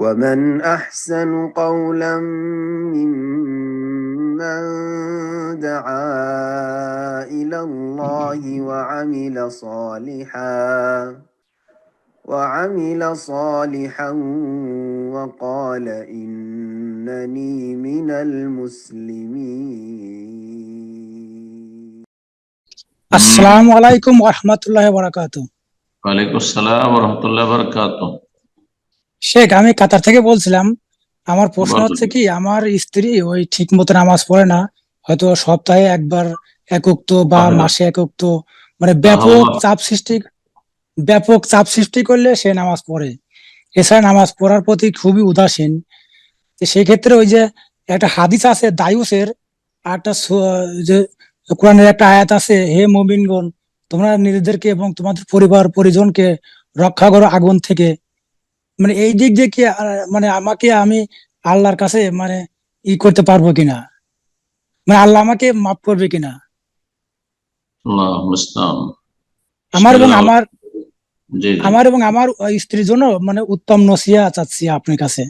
ومن أحسن قولا ممن دعا إلى الله وعمل صالحا وقال إنني من المسلمين. আসসালামু আলাইকুম ওয়া রাহমাতুল্লাহি ওয়া বারাকাতুহু। ওয়ালাইকুম আসসালাম ওয়া রাহমাতুল্লাহি ওয়া বারাকাতুহু। শেখ, আমি কাতার থেকে বলছিলাম। আমার প্রশ্ন হচ্ছে কি, আমার স্ত্রী ওই ঠিক মতো নামাজ পড়ে না, হয়তো সপ্তাহে একবার এক ওয়াক্ত বা মাসে এক ওয়াক্ত, মানে ব্যাপক চাপ সৃষ্টি করলে সে নামাজ পড়ে, এছাড়া নামাজ পড়ার প্রতি খুবই উদাসীন। তো সেই ক্ষেত্রে ওই যে একটা হাদিস আছে দায়ুসের, আর একটা যে কোরআনের একটা আয়াত আছে, হে মুমিনগণ, তোমরা নিজেদেরকে এবং তোমাদের পরিবার পরিজনকে রক্ষা করো আগুন থেকে। মানে এই দিক দিয়ে কি মানে আমি আল্লাহর কাছে মানে করতে পারবো কিনা, মানে আল্লাহ আমাকে মাফ করবে কিনা? আমার এবং আমার স্ত্রীর জন্য মানে উত্তম নসিহত চাচ্ছি আপনার কাছে।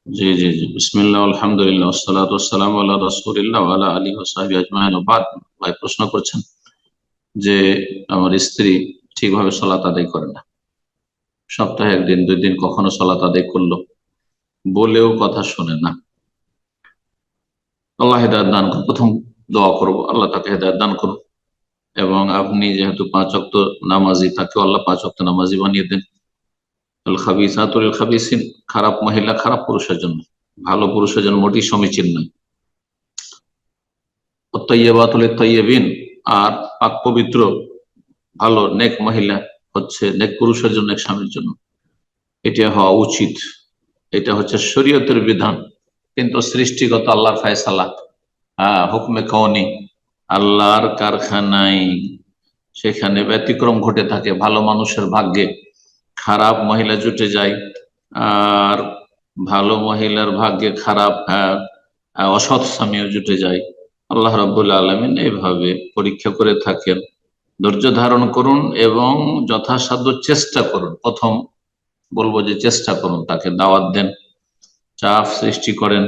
জি জি জি, বিসমিল্লাহ, আলহামদুলিল্লাহ, ওয়াসসালাতু ওয়াসসালামু আলা রাসূলিল্লাহ ওয়া আলা আলিহি ওয়া সাহবিহি আজমাইন। বাদ ভাই প্রশ্ন করছেন যে আমার স্ত্রী ঠিকভাবে সালাত আদায় করে না, সপ্তাহে একদিন দুই দিন কখনো সালাত আদায় করলো, বলেও কথা শোনে না। আল্লাহ হেদায়েত দান করুন। প্রথম দোয়া করবো আল্লাহ তাকে হেদায়েত দান করুন, এবং আপনি যেহেতু 5 ওয়াক্ত নামাজি, তাকে আল্লাহ 5 ওয়াক্ত নামাজি বানিয়ে দেন। আল খাবিসাতু লিল খাবিসিন, খারাপ মহিলা খারাপ পুরুষের জন্য, ভালো পুরুষের জন্য মোটেই সমীচীন নয়। আত-তাইয়্যিবাতু লিত-তাইয়্যিবিন, আর পাক পবিত্র ভালো নেক মহিলা হচ্ছে নেক পুরুষের জন্য, নেক স্বামীর জন্য। এটা হওয়া উচিত, এটা হচ্ছে শরীয়তের বিধান। কিন্তু সৃষ্টিগত আল্লাহর ফায়সালা, হুকমে কাউনি, আল্লাহর কারখানায় সেখানে ব্যতিক্রম ঘটে থাকে। ভালো মানুষের ভাগ্যে খারাপ মহিলা জুটে যায়, আর ভালো মহিলার ভাগ্যে খারাপ অসৎ স্বামীও জুটে যায়। আল্লাহ রাব্বুল আলামিন এইভাবে পরীক্ষা করে থাকেন। ধৈর্য ধারণ করুন এবং যথাসাধ্য চেষ্টা করুন। প্রথম বলবো যে চেষ্টা করুন, তাকে দাওয়াত দেন, চাপ সৃষ্টি করেন,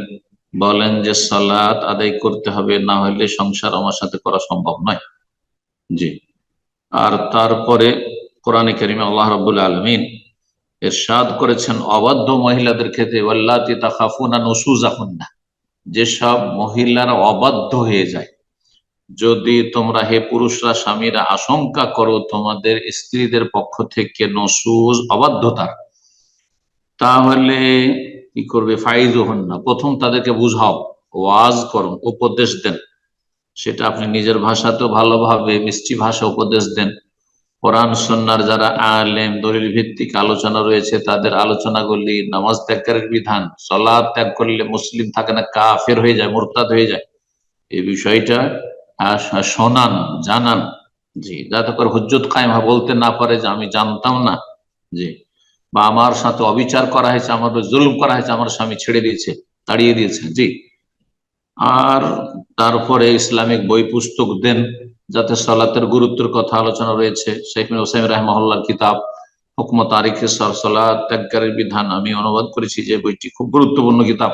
বলেন যে সালাত আদায় করতে হবে, না হলে সংসার আমার সাথে করা সম্ভব নয়। জি। আর তারপরে কোরআনে কারিমে আল্লাহ রাব্বুল আলামিন ইরশাদ করেছেন অবাধ্য মহিলাদের ক্ষেত্রে, ওয়াল্লাতি তাখাফুনা নুশুজাহুন্না, যেসব মহিলারা অবাধ্য হয়ে যায়, যদি তোমরা হে পুরুষরা স্বামীরা আশঙ্কা করো তোমাদের স্ত্রীদের পক্ষ থেকে নশুজ অবাধ্যতার, তাহলে কি করবে? ফাইজুহুন্না, প্রথম তাদেরকে বুঝাও, ওয়াজ করুন, উপদেশ দেন। সেটা আপনি নিজের ভাষাতেও ভালোভাবে মিষ্টি ভাষা উপদেশ দেন। কোরআন সুন্নাহর যারা আলেম, দলিল ভিত্তিক আলোচনা রয়েছে, তাদের আলোচনাগুলি, নামাজ ত্যাগের বিধান, সালাত ত্যাগ করলে মুসলিম থাকে না, কাফের হয়ে যায়, মুরতাদ হয়ে যায়, এই বিষয়টা শোনান, জানান। জি, যাতে করে হুজ্জত কায়েম বলতে না পারে যে আমি জানতাম না, জি, বা আমার সাথে অবিচার করা হয়েছে, আমার জুলুম করা হয়েছে, আমার স্বামী ছেড়ে দিয়েছে, তাড়িয়ে দিয়েছে। জি। আর তারপরে ইসলামিক বই পুস্তক দেন, যাতে সালাতের গুরুত্বের কথা আলোচনা রয়েছে। শেখ হুসাইন রাহিমাহুল্লাহর কিতাব হুকম তারিখে সালাত ত্যাগের বিধান আমি অনুবাদ করেছি, যে বইটি খুব গুরুত্বপূর্ণ কিতাব।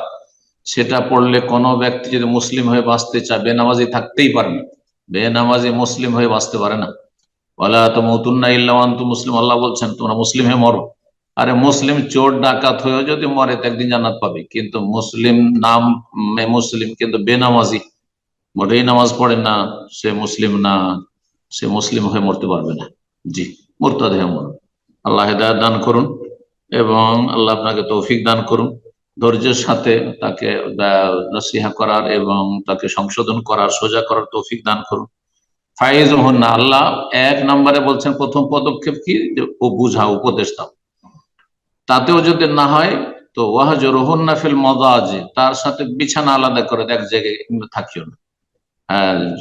সেটা পড়লে কোনো ব্যক্তি যদি মুসলিম হয়ে বাঁচতে চায়, বেনামাজি থাকতেই পারে না, বেনামাজি মুসলিম হয়ে বাঁচতে পারে না। ওয়ালা তামুতুন্না ইল্লা ওয়া আনতুম মুসলিম, আল্লাহ বলছেন তোমরা মুসলিম হয়ে মরো। আরে মুসলিম চোর ডাকাত হয়েও যদি মরে তো একদিন জান্নাত পাবে, কিন্তু মুসলিম নাম মুসলিম কিন্তু বেনামাজি, মোটেই নামাজ পড়ে না, সে মুসলিম না, সে মুসলিম হয়ে মরতে পারবে না। জি, মুরতাদ হয়ে মরুন। আল্লাহ হেদায়েত দান করুন এবং আল্লাহ আপনাকে তৌফিক দান করুন। ধৈর্যের সাথে তাকে নসিহা করার এবং তাকে সংশোধন করার, সোজা করার তৌফিক দান করুন। ফাইজুহুন্না, আল্লাহ 1 নম্বরে বলছেন প্রথম পদক্ষেপ কি? ও বুঝাও, উপদেশ দাও। তাতেও যদি না হয় তো ওয়াহজুরহুন্না ফিল মাদাজি, তার সাথে বিছানা আলাদা করে, এক জায়গায় থাকিও না।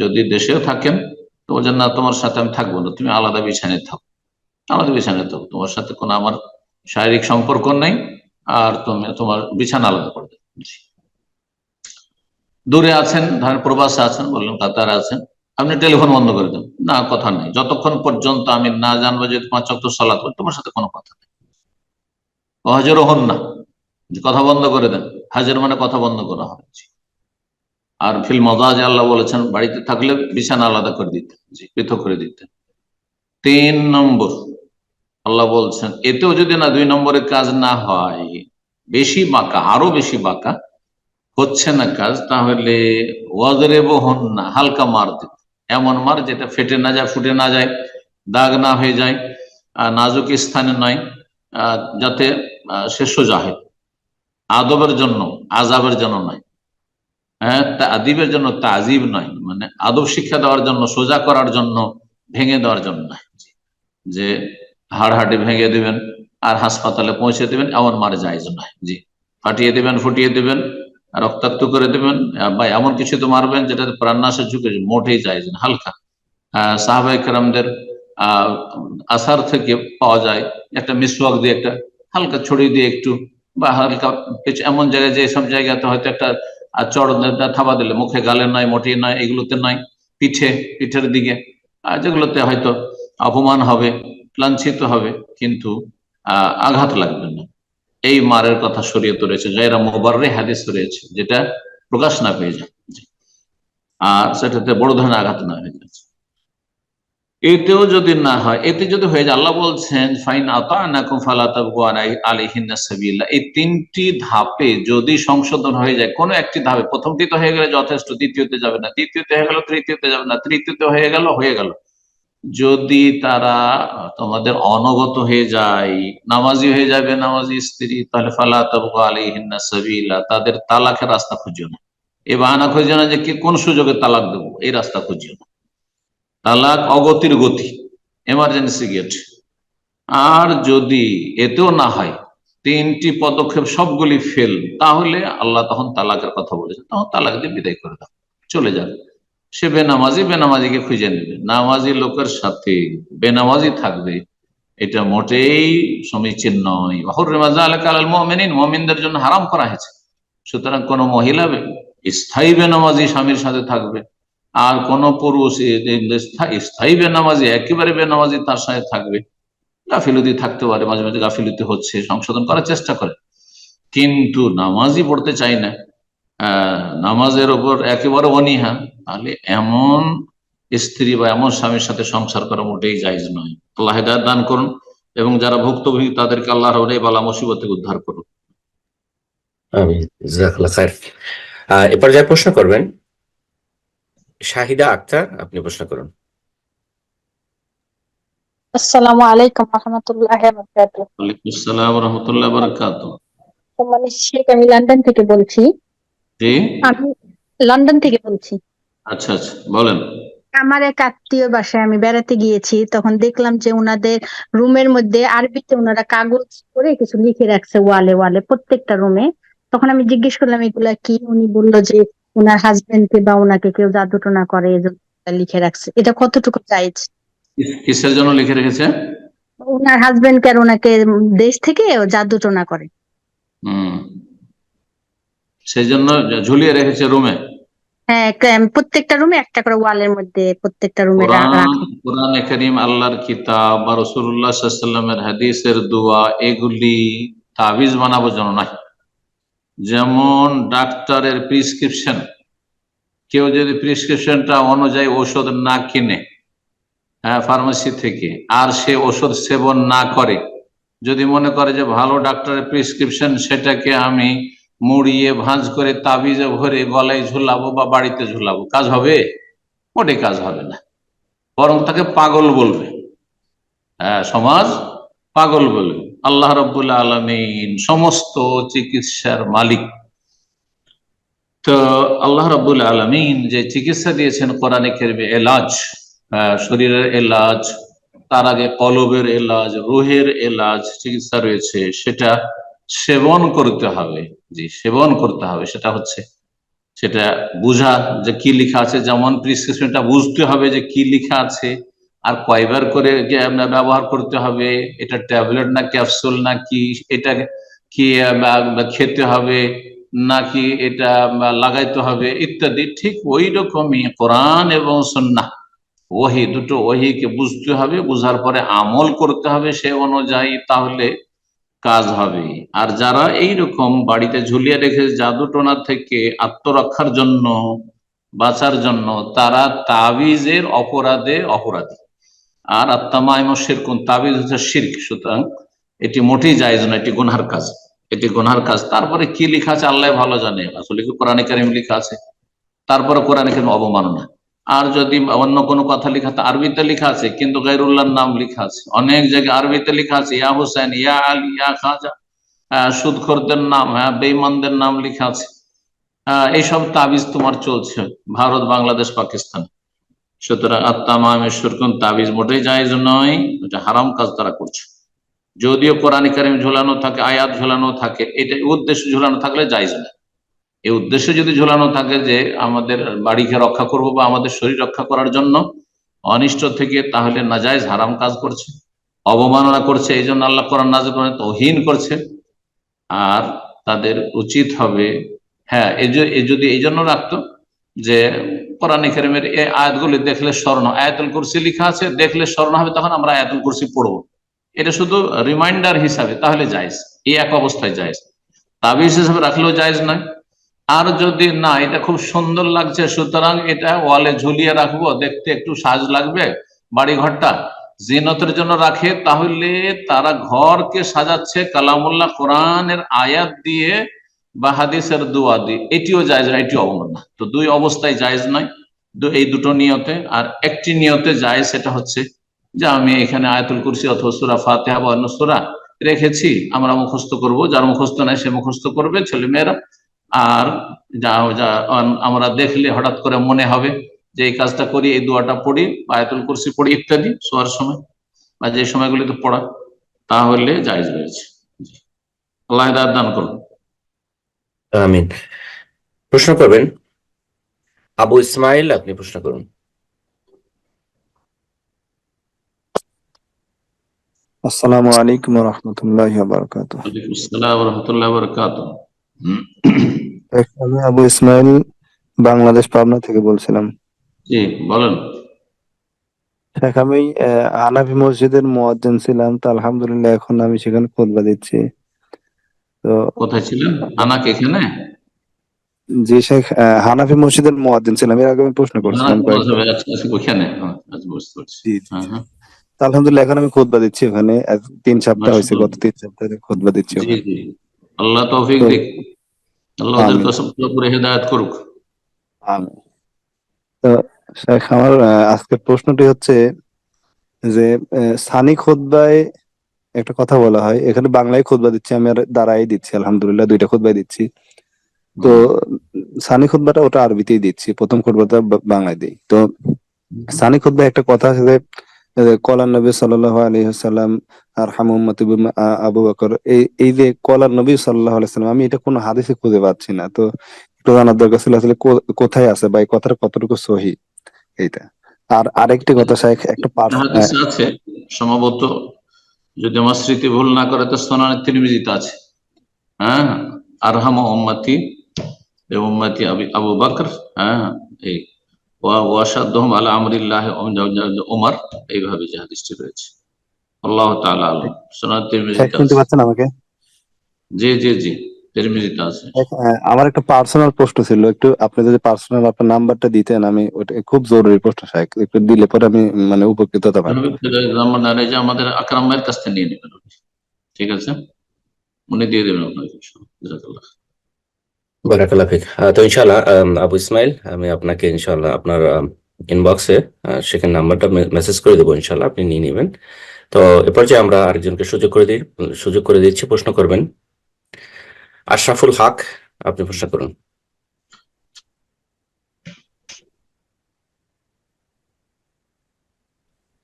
যদি দেশেও থাকেন তো বলছেন না তোমার সাথে আমি থাকবো না, তুমি আলাদা বিছানায় থাকো, আলাদা বিছানায় থাকো, তোমার সাথে কোনো আমার শারীরিক সম্পর্ক নেই, আর তুমি তোমার বিছানা আলাদা করে দেবে। দূরে আছেন, ধরেন প্রবাসে আছেন, বললেন কাতারে আছেন, আপনি টেলিফোন বন্ধ করে দেন, না কথা নেই, যতক্ষণ পর্যন্ত আমি না জানবো যে 5 ওয়াক্ত সালাত পড়ি, তোমার সাথে কোনো কথা নেই। ওয়াহজুরহুন্না, কথা বন্ধ করে দেন, হাজের মানে কথা বন্ধ করা হয়। আর ফিল মাদাজ আল্লাহ বলেছেন বাড়িতে থাকলে বিছানা আলাদা করে দিতে, জি, পৃথক করে দিতে। 3 নম্বর আল্লাহ বলছেন এতেও যদি না 2 নম্বরে কাজ না হয়, বেশি বাঁকা, আরো বেশি বাঁকা হচ্ছে না কাজ, তাহলে ওয়াজরিবুহুন্না, হালকা মার দিতে, এমন মার যেটা ফেটে না যায়, ফুটে না যায়, দাগ না হয়ে যায়, নাজুক স্থানে নয়, যাতে সে সোজা হয়, আদবের জন্য, আজাবের জন্য নয়, হ্যাঁ, তাদিবের জন্য, তাজিব নয়, মানে আদব শিক্ষা দেওয়ার জন্য, সোজা করার জন্য, ভেঙে দেওয়ার জন্য নয়, যে হাড়হাড্ডি ভেঙে দিবেন আর হাসপাতালে পৌঁছে দিবেন, এমন মার জায়েজ নয়। জি, ফাটিয়ে দিবেন, ফুটিয়ে দিবেন, রক্তাক্ত করে দিবেন, বা এমন কিছু তো মারবেন যেটা প্রাণনাশের ঝুঁকি, মোটেই জায়েজ না। হালকা, সাহাবায়ে কেরামদের আসার থেকে পাওয়া যায় একটা মিসওয়াক দিয়ে একটা হালকা ছড়িয়ে দিয়ে একটু, বা হালকা এমন জায়গায়, যে সব জায়গাতে হয়তো একটা চড় থাবা দিলে, মুখে, গালে নয়, মোটেই নয়, এগুলোতে নয়, পিঠের দিকে, যেগুলোতে হয়তো অপমান হবে, লাঞ্ছিত হবে, কিন্তু আঘাত লাগবে না, এই মারের কথা শরীয়তে রয়েছে। গায়রা মুবাররিহ হাদিস রয়েছে, যেটা প্রকাশ না পেয়ে যায়, আর সেটাতে বড় ধরনের আঘাত না হয়ে যাচ্ছে। এতেও যদি না হয়, এতে যদি হয়ে যায়, আল্লাহ বলছেন ফাইন আতানাকুম ফালা তাবগু আলাইহিন্না সাবিলা, এই 3টি ধাপে যদি সংশোধন হয়ে যায়, কোনো একটি ধাপে, প্রথমটি তো হয়ে গেলে যথেষ্ট, দ্বিতীয়তে যাবে না, দ্বিতীয়তে হয়ে গেল, তৃতীয়তে যাবে না, তৃতীয়তে হয়ে গেল, যদি তারা তোমাদের অনগত হয়ে যায়, নামাজি হয়ে যাবে, নামাজি স্ত্রী, তাহলে ফালা তাবগু আলাইহিন্না সাবিলা, তাদের তালাকের রাস্তা খুঁজিও না, এ বাহানা খুঁজিও না যে কি কোন সুযোগে তালাক দেবো, এই রাস্তা খুঁজিও না। তালাক অগতির গতি, এমার্জেন্সি গেট। আর যদি এতেও না হয়, 3টি পদক্ষেপ সবগুলি ফেল, তাহলে আল্লাহ তখন তালাকের কথা বলেছে, তখন তালাক দিয়ে বিদায় করে দাও, চলে যাবে। সে বেনামাজিকে খুঁজে নেবে, নামাজি লোকের সাথে বেনামাজি থাকবে, এটা মোটেই সমীচীন নয়। মুমিনদের জন্য হারাম করা হয়েছে। সুতরাং কোন মহিলা স্থায়ী বেনামাজি স্বামীর সাথে থাকবে, আর কোন পুরুষ স্থায়ী বেনামাজি, একেবারে বেনামাজি তার সাথে থাকবে, গাফিলতি থাকতে পারে, মাঝে মাঝে গাফিলতি হচ্ছে, সংশোধন করার চেষ্টা করে, কিন্তু নামাজই পড়তে চাই না, নামাজের ওপর একেবারে অনীহা, তাহলে এমন স্ত্রী বা এমন স্বামীর সাথে সংসার করা মোটেই জায়েজ নয়। আল্লাহ হিদায়াত দান করুন, এবং যারা ভুক্তভোগী তাদেরকে আল্লাহর এই বালা মুসিবত থেকে উদ্ধার করুন। আমিন, জাযাকাল্লাহ খায়ের। এরপর যা প্রশ্ন করবেন শাহিদা আক্তার, আপনি প্রশ্ন করুন। আসসালামু আলাইকুম রাহমাতুল্লাহি ওয়া বারাকাতুহু। ওয়ালাইকুম আসসালাম ওয়া রাহমাতুল্লাহি ওয়া বারাকাতুহু। মানে শেখ, আমি লন্ডন থেকে বলছি। জি, আমি লন্ডন থেকে বলছি। আচ্ছা আচ্ছা, বলেন। আমার এক আত্মীয় বাসায় আমি বেড়াতে গিয়েছি, তখন দেখলাম যে ওনাদের রুমের মধ্যে আরবিতে ওনারা কাগজ করে কিছু লিখে রাখছে ওয়ালে ওয়ালে, প্রত্যেকটা রুমে। তখন আমি জিজ্ঞেস করলাম এগুলা কি, উনি বললো যে ওনার হাজবেন্ডকে বা ওনাকে কেউ জাদু টোনা করে, এজন্য লিখে রাখছে। এটা কতটুকু জায়েজ? কিসের জন্য লিখে রেখেছে? ওনার হাজবেন্ডকে আর ওনাকে দেশ থেকে জাদু টোনা করে। সেই জন্য ঝুলিয়ে রেখেছে রুমে। হ্যাঁ, প্রত্যেকটা রুমে একটা করে ওয়ালের মধ্যে, প্রত্যেকটা রুমে কোরআনে কারীম, আল্লাহর কিতাব বা রাসূলুল্লাহ সাল্লাল্লাহু আলাইহি ওয়াসাল্লামের হাদিসের দোয়া, এগুলি তাবিজ বানাবার জন্য নয়। যেমন ডাক্তারের প্রেসক্রিপশন, কেউ যদি প্রেসক্রিপশনটা অনুযায়ী ওষুধ না কিনে ফার্মেসি থেকে, আর সে ওষুধ সেবন না করে, যদি মনে করে যে ভালো ডাক্তারের প্রেসক্রিপশন, সেটাকে আমি মুড়িয়ে ভাঁজ করে তাবিজে ভরে গলায় ঝুলাবো বা বাড়িতে ঝুলাবো, কাজ হবে? মোটেই কাজ হবে না, বরং তাকে পাগল বলবে, সমাজ পাগল বলবে। আল্লাহ রাব্বুল আলামিন সমস্ত চিকিৎসার মালিক। তো আল্লাহ রাব্বুল আলামিন যে চিকিৎসা দিয়েছেন কোরআনে কারীমে, এলাজ, শরীরের এলাজ, তার আগে কলবের এলাজ, রুহের এলাজ, চিকিৎসা রয়েছে, সেটা সেবন করতে হবে। জি, সেবন করতে হবে। সেটা হচ্ছে সেটা বুঝা যে কি লেখা আছে, যেমন প্রেসক্রিপশনটা বুঝতে হবে যে কি লেখা আছে, আর কয়বার করে ব্যবহার করতে হবে, এটা ট্যাবলেট না ক্যাপসুল, নাকি এটা কি খেতে হবে, নাকি এটা লাগাইতে হবে, ইত্যাদি। ঠিক ওই রকমই কোরআন এবং সুন্নাহ, ওহী, দুটো ওহীকে বুঝতে হবে, বুঝার পরে আমল করতে হবে সে অনুযায়ী, তাহলে কাজ হবে। আর যারা এইরকম বাড়িতে ঝুলিয়ে রেখে জাদু টোনা থেকে আত্মরক্ষার জন্য, বাঁচার জন্য, তারা তাবিজের অপরাধে অপরাধী। আর আত্মামায়মশের কোন তাবিজ হচ্ছে শিরক, সুতরাং এটি মোটেই জায়েজ না, এটি গুনহার কাজ, এটি গুনহার কাজ। তারপরে কি লেখা আছে আল্লাহ ভালো জানে, আসলে কি কোরআনে কারিম লেখা আছে, তারপরে কোরআনে কারিম অবমাননা। আর যদি অন্য কোনো কথা লেখা, আরবিতে লেখা আছে কিন্তু গায়রুল্লাহর নাম লেখা আছে, অনেক জায়গায় আরবিতে লেখা আছে ইয়া হুসেন, ইয়া আলী, ইয়া খাজা, সুদখোরদের নাম, বেঈমানদের নাম লেখা আছে। এইসব তাবিজ তোমার চলছে ভারত, বাংলাদেশ, পাকিস্তান। সুতরাং আত্মামামেশ্বর কোন তাবিজ মোটেই জায়েজ নয়, এটা হারাম কাজ তারা করছে। যদিও কোরআন কারিম ঝোলানো থাকে, আয়াত ঝোলানো থাকে, এটা উদ্দেশ্য ঝোলানো থাকলে জায়েজ না। এই উদ্দেশ্যে যদি ঝোলানো থাকে যে আমাদের বাড়িকে রক্ষা করব বা আমাদের শরীর রক্ষা করার জন্য অনিষ্ট থেকে, তাহলে নাজায়েজ হারাম কাজ করছে, অবমাননা করছে। এই জন্য আল্লাহ কোরআন নাযিল করেন, তাওহীন করছে। আর তাদের উচিত হবে, হ্যাঁ, যদি এই জন্য রাখতো যে কোরআন কারিমের এই আয়াতগুলি দেখলে স্মরণ, আয়াতুল কুরসি লেখা আছে, দেখলে স্মরণ হবে, তখন আমরা আয়াতুল কুরসি পড়বো, এটা শুধু রিমাইন্ডার হিসাবে, তাহলে জায়েজ, এই এক অবস্থায় জায়েজ। তাবিজ হিসাবে রাখলেও জায়েজ নয়। আর যদি না, এটা খুব সুন্দর লাগছে সুতরাং এটা ওয়ালে ঝুলিয়ে রাখবো, দেখতে একটু সাজ লাগবে, বাড়ি ঘরটা জিনতের জন্য রাখে, তাহলে তারা ঘরকে সাজাচ্ছে কালামুল্লাহ কোরআনের আয়াত দিয়ে বা হাদিসের দোয়া দিয়ে, এটিও জায়েজ না, এটিও অবমাননা। তো দুই অবস্থায় জায়েজ নয়, এই দুটো নিয়তে। আর একটি নিয়তে জায়েজ, সেটা হচ্ছে যে আমি এখানে আয়াতুল কুরসি অথবা সূরা ফাতিহা বা অন্য সূরা রেখেছি, আমরা মুখস্থ করব, যার মুখস্থ নাই সে মুখস্থ করবে, ছেলে মেয়েরা। আর আমরা দেখলে হঠাৎ করে মনে হবে যে এই কাজটা করি, এই দোয়াটা পড়ি, আয়াতুল কুরসি পড়ি ইত্যাদি, শোয়ার সময় বা যে সময়গুলিতে পড়া, তাহলে জায়েজ রয়েছে। আল্লাহ হিদায়াত দান করুন। আমিন। প্রশ্ন করবেন আবু ইসমাইল, আপনি প্রশ্ন করুন। আসসালামু আলাইকুম ওয়া রাহমাতুল্লাহি ওয়া বারাকাতুহু। ওয়ালাইকুম আসসালাম ওয়া রাহমাতুল্লাহি ওয়া বারাকাতুহু। আমি আবু ইসমাইল, বাংলাদেশ পাবনা থেকে বলছিলাম। জি বলেন। শেখ, আমি হানাফি মসজিদের মুয়াজ্জিন ছিলাম, তো আলহামদুলিল্লাহ এখন আমি সেখানে খুতবা দিচ্ছি। তো কোথায় ছিলেন? আনাকে এখানে? জি শেখ, হানাফি মসজিদের মুয়াজ্জিন ছিলাম, এর আগে আমি প্রশ্ন করছিলাম কয়েকবার। ওখানে আচ্ছা, বুঝতে পারছি। জি জি হ্যাঁ জি। হ্যাঁ, তো আলহামদুলিল্লাহ এখন আমি খুতবা দিচ্ছি ওখানে, 3 সপ্তাহ হয়েছে, মাশাআল্লাহ। গত 3 সপ্তাহ ধরে খুতবা দিচ্ছি জি ওখানে। জি, আল্লাহ তৌফিক তো দিক, আল্লাহ আমিন ওদেরকে সব পুরো হেদায়েত করুক। আমিন। তো শেখ, আমার আজকের প্রশ্নটি হচ্ছে যে সানি খুতবায় একটা কথা বলা হয়, এখানে বাংলায় খুতবা দিচ্ছি আমি, আর দাঁড়াই দিচ্ছি, আলহামদুলিল্লাহ 2টা খুতবাই দিচ্ছি। তো হুম, সানি খুতবাটা ওটা আরবিতেই দিচ্ছি, প্রথম খুতবাটা বাংলায় দিই। তো সানি খুতবায় একটা কথা আছে যে কলার নবী সাল্লাল্লাহু আলাইহি ওয়াসাল্লাম আর হামুম্মতি আবু বকর, এই যে কলার নবী সাল্লাল্লাহু আলাইহি ওয়াসাল্লাম, আমি এটা কোনো হাদিসে খুঁজে পাচ্ছি না। তো একটু জানার দরকার ছিল আসলে কোথায় আছে বা এই কথাটা কতটুকু সহি, এইটা। আর আরেকটি কথা শেখ, একটা হাদিসে আছে সম্ভবত, যদি আমার স্মৃতি ভুল না করে তো সুনানে তিরমিজিতে আছে। হ্যাঁ, আরহাম উম্মতি উম্মতি আবু বকর, হ্যাঁ, এই ওয়াশাদহুম আলা আমরিল্লাহ ওমর, এইভাবে যে হাদিসটি রয়েছে। আল্লাহ তাআলা আলাম। সুনান শেখ তিরমিজিতে শুনতে আছে। পাচ্ছেন আমাকে? জি জি জি, তিরমিজিতে আছে। আমার একটা পার্সোনাল প্রশ্ন ছিল, একটু আপনি যদি পার্সোনাল আপনার নাম্বারটা দিতেন, আমি ওটা খুব জরুরি প্রশ্ন শেখ, একটু দিলে পরে আমি মানে উপকৃত হতাম। মানে যে আমাদের আকরাম ভাইয়ের কাছ থেকে নিয়ে নেবেন, ঠিক আছে, উনি দিয়ে দেবেন আপনাকে। জাযাকাল্লাহ। বারাকাল্লাহ ফিক। তো ইনশাআল্লাহ আবু ইসমাইল, আমি আপনাকে ইনশাআল্লাহ আপনার ইনবক্সে সেখানে নাম্বারটা মেসেজ করে দেবো, ইনশাআল্লাহ আপনি নিয়ে নেবেন। তো এরপর যে আমরা আরেকজনকে সুযোগ করে দিচ্ছি, প্রশ্ন করবেন আশরাফুল হক, আপনি প্রশ্ন করুন।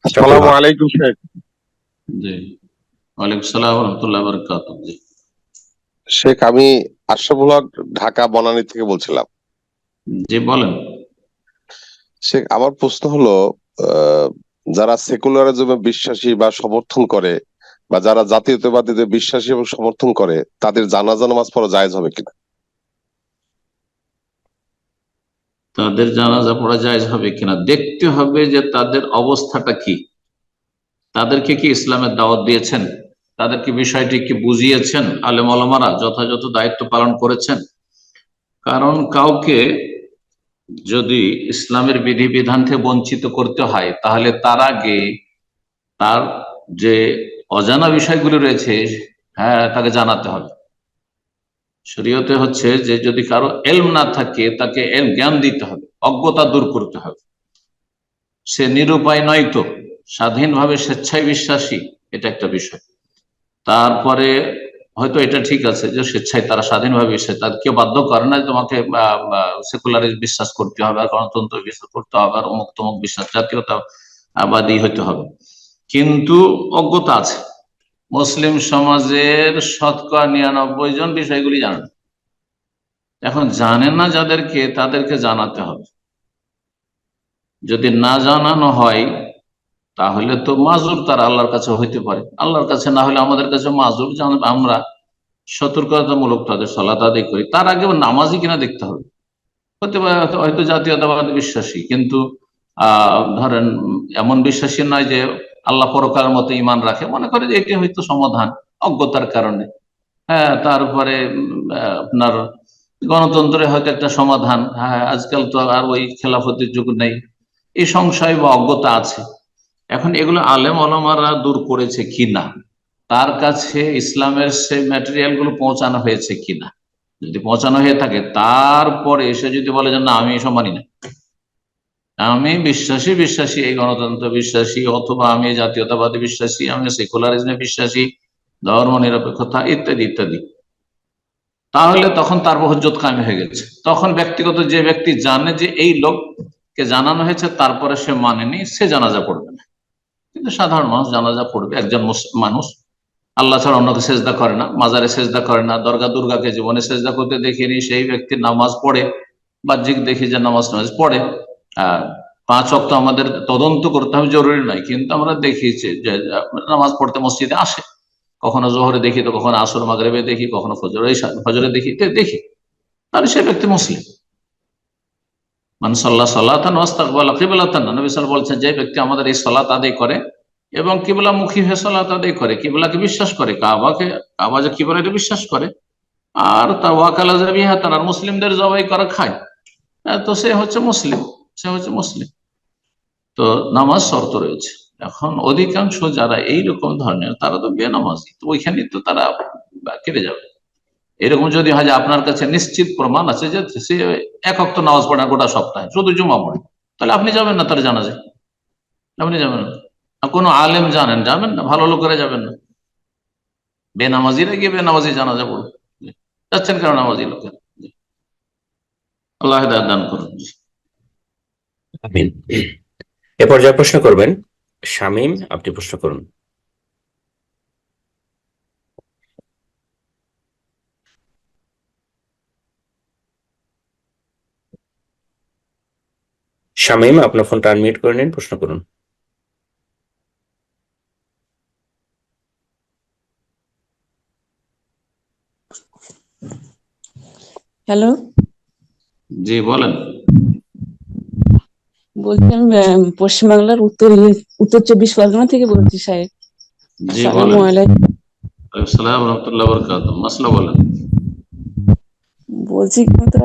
আশরাফুল আসসালামু হক। আলাইকুম শেখ। জি, ওয়ালাইকুম আসসালাম ওয়া রাহমাতুল্লাহি ওয়া বারাকাতুহু। জি শেখ, আমি আশরাফুল হক, ঢাকা বনানী থেকে বলছিলাম। জি বলেন। শেখ, আমার প্রশ্ন হলো, আহ, যারা সেকুলারিজমে বিশ্বাসী বা সমর্থন করে, বা যারা জাতীয়তাবাদীদের বিশ্বাসী এবং সমর্থন করে, তাদের জানাজা নামাজ পড়া জায়েজ হবে কিনা? তাদের জানাজা পড়া জায়েজ হবে কিনা দেখতে হবে যে তাদের অবস্থাটা কি, তাদেরকে কি ইসলামের দাওয়াত দিয়েছেন, তাদেরকে বিষয়টি কি বুঝিয়েছেন? আলেম ওলামারা যথাযথ দায়িত্ব পালন করেছেন? কারণ কাউকে যদি ইসলামের বিধিবিধান থেকে বঞ্চিত করতে হয়, তাহলে তার আগে তার যে অজানা বিষয়গুলি রয়েছে, হ্যাঁ, তাকে জানাতে হবে। শরীয়তে হচ্ছে যে যদি কারো এলম না থাকে, তাকে জ্ঞান দিতে হবে, অজ্ঞতা দূর করতে হবে। সে নিরুপায় নয় তো, স্বাধীনভাবে স্বেচ্ছায় বিশ্বাসী, এটা একটা বিষয়। তারপরে হয়তো এটা ঠিক আছে যে স্বেচ্ছায় তারা স্বাধীনভাবে বিশ্বাস, তাদের কেউ বাধ্য করে না তোমাকে সেকুলারে বিশ্বাস করতে হবে, আর গণতন্ত্র বিশ্বাস করতে হবে, আর অমুক তমুক বিশ্বাস, জাতীয়তাবাদী হতে হবে। কিন্তু অজ্ঞতা আছে। মুসলিম সমাজের 99% বিষয়গুলি জানে না। এখন জানে না যাদেরকে, তাদেরকে জানাতে হবে। যদি না জানানো হয় তাহলে তো মাজুর তারা আল্লাহর কাছে হইতে পারে, আল্লাহর কাছে না হলে আমাদের কাছে মাজুর। আমরা সতর্কতামূলক তাদের সালাত আদায় করি, তার আগে নামাজি কিনা দেখতে হবে। হতে পারে হয়তো জাতীয়তাবাদী বিশ্বাসী, কিন্তু ধরেন এমন বিশ্বাসী নয় যে আল্লাহ পরকালের মতো ইমান রাখে, মনে করে যে এটি হয়তো সমাধান অজ্ঞতার কারণে। হ্যাঁ, তারপরে আপনার গণতন্ত্রে হয়তো একটা সমাধান, হ্যাঁ, আজকাল তো আর ওই খেলাফতের যুগ নেই, এই সংশয় বা অজ্ঞতা আছে। এখন এগুলো আলেম ওলামারা দূর করেছে কিনা, তার কাছে ইসলামের সেই ম্যাটেরিয়াল গুলো পৌঁছানো হয়েছে কিনা। যদি পৌঁছানো হয়ে থাকে, তারপরে এসে যদি বলে যে না আমি এসব মানি না, আমি বিশ্বাসী এই গণতন্ত্র বিশ্বাসী, অথবা আমি জাতীয়তাবাদী বিশ্বাসী, আমি সেকুলারিজমে বিশ্বাসী, ধর্ম নিরপেক্ষতা ইত্যাদি ইত্যাদি, তাহলে তখন তার হুজ্জত কায়েম হয়ে গেছে। তখন ব্যক্তিগত যে ব্যক্তি জানে যে এই লোককে জানানো হয়েছে, তারপরে সে মানেনি, সে জানাজা পড়বে না। কিন্তু সাধারণ মানুষ জানাজা পড়বে। একজন মানুষ আল্লাহ ছাড়া অন্যকে সেজদা করে না, মাজারে সেজদা করে না, দরগা দুর্গাকে জীবনে সেজদা করতে দেখিনি, সেই ব্যক্তি নামাজ পড়ে, বাহ্যিক দেখি যে নামাজ পড়ে। 5 ওয়াক্ত আমাদের তদন্ত করতে হবে জরুরি নয়, কিন্তু আমরা দেখিছি যে নামাজ পড়তে মসজিদে আসে, কখনো জোহরে দেখি, তো কখনো আসর মাগরিবে দেখি, কখনো ফজরে দেখি, তাহলে সে ব্যক্তি মুসলিম। মান সাল্লাহ সালাতান ওয়াস্তাকবালা কিবলাতান, নবী সাল্লাল্লাহু আলাইহি ওয়াসাল্লাম বলছেন, যে ব্যক্তি আমাদের এই সালাত আদায় করে এবং কিবলামুখী হয়ে সালাত আদায় করে, কিবলাকে বিশ্বাস করে, কাবা যে কিবলা এটা বিশ্বাস করে, আর তা ওয়াকালা যাবিহা, তারা মুসলিমদের জবাই করা খায়, তো সে হচ্ছে মুসলিম। তো নামাজ শর্ত রয়েছে। এখন অধিকাংশ যারা এইরকম ধরনের, তারা তো বেনামাজি, তো ওইখানে তো তারা কেটে যাবে। এরকম যদি হয় যে আপনার কাছে নিশ্চিত প্রমাণ আছে যে সে 1 ওয়াক্ত নামাজ পড়ে না গোটা সপ্তাহে, শুধু জুমা পড়ে, তাহলে আপনি যাবেন না তার জানাজে, আপনি যাবেন না। কোনো আলেম যাবেন না, ভালো লোকেরা যাবেন না, বেনামাজিরা গিয়ে বেনামাজি জানাজা পড়বে। যাচ্ছেন কেন নামাজি লোকেরা? আল্লাহ হিদায়াত দান করুন। আমিন। এ পর্যায়ে প্রশ্ন করবেন শামীম, আপনি প্রশ্ন করুন। শামীম, আপনার ফোনটা আনমিউট করে নিন, প্রশ্ন করুন। হ্যালো, জি বলেন। বলছিলাম পশ্চিমবাংলার উত্তর 24 পরগনা থেকে বলছি সাহেব। জি আসসালামু বলেন। আলাইকুম। আসসালামু রাহমাতুল্লাহি ওয়া বারাকাতুহু। মাসলা বলেন। বলছি কি, তো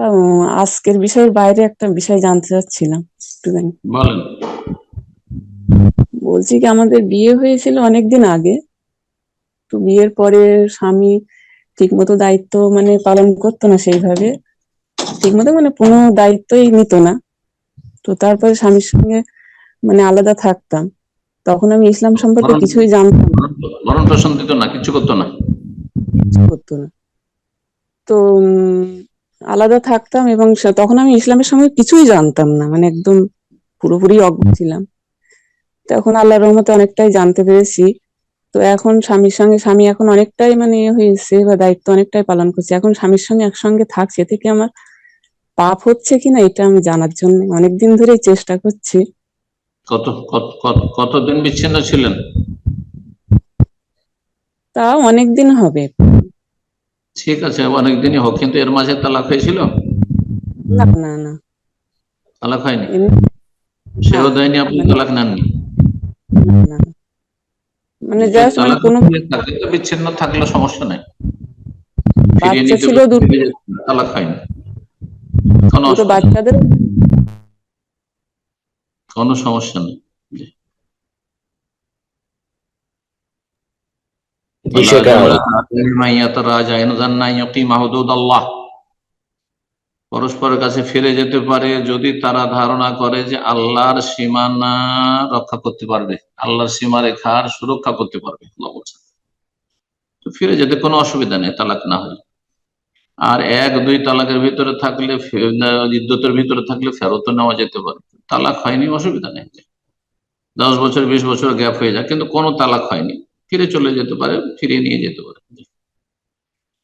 আজকের বিষয়ের বাইরে একটা বিষয় জানতে চাচ্ছিলাম একটুখানি। বলেন। বলছি কি, আমাদের বিয়ে হয়েছিল অনেকদিন আগে, তো বিয়ের পরে স্বামী ঠিক মতো দায়িত্ব মানে পালন করতো না, সেইভাবে ঠিক মতো মানে কোনো দায়িত্বই নিত না। তো তারপরে স্বামীর সঙ্গে মানে আলাদা থাকতাম, তখন আমি ইসলাম সম্পর্কে কিছুই জানতাম না, মরণ পোষণ দিত না, কিছু করতো না। কিছু করতো না। তো আলাদা থাকতাম এবং তখন আমি ইসলামের সঙ্গে কিছুই জানতাম না, মানে একদম পুরোপুরি অজ্ঞ ছিলাম। তখন আল্লাহর রহমতে অনেকটাই জানতে পেরেছি। তো এখন স্বামী এখন অনেকটাই মানে হয়েছে বা দায়িত্ব অনেকটাই পালন করছে, এখন স্বামীর সঙ্গে একসঙ্গে থাকছে, এতে কি আমার পাপ হচ্ছে কিনা এটা আমি জানার জন্য অনেকদিন ধরেই চেষ্টা করছি। কতদিন বিচ্ছিন্ন ছিলেন? তা অনেকদিন হবে। ঠিক আছে, অনেকদিনই হোক, কিন্তু এর মাঝে তালাক হয়েছিল? না না না, তালাক হয়নি? এমনি সেও না, দেয়নি, আপনি মানে তালাক নেননি? না না, মানে জাস্ট মানে তালাক কোনো থাকলে তো বিচ্ছিন্ন থাকলে সমস্যা নাই, ফিরিয়ে বাচ্চা নিতে ছিল বলে দুটো, তালাক হয়নি, কোনো দুটো অসুবিধা নেই, বাচ্চাদের কোনো সমস্যা নেই। জি। বিষয়টা পরস্পরের কাছে ফিরে যেতে পারে যদি তারা ধারণা করে যে আল্লাহর সীমানা রক্ষা করতে পারবে, আল্লাহর সীমারেখার সুরক্ষা করতে পারবে, আল্লাহ বলছেন। তো ফিরে যেতে কোনো অসুবিধা নেই তালাক না হলে। আর 1-2 তালাকের ভিতরে থাকলে, ইদ্যতের ভিতরে থাকলে ফেরত নেওয়া যেতে পারে, তালাক হয়নি অসুবিধা নেই। 10 বছর 20 বছর গ্যাপ হয়ে যায় কিন্তু কোনো তালাক হয়নি, ফিরে চলে যেতে পারে, ফিরিয়ে নিয়ে যেতে পারে।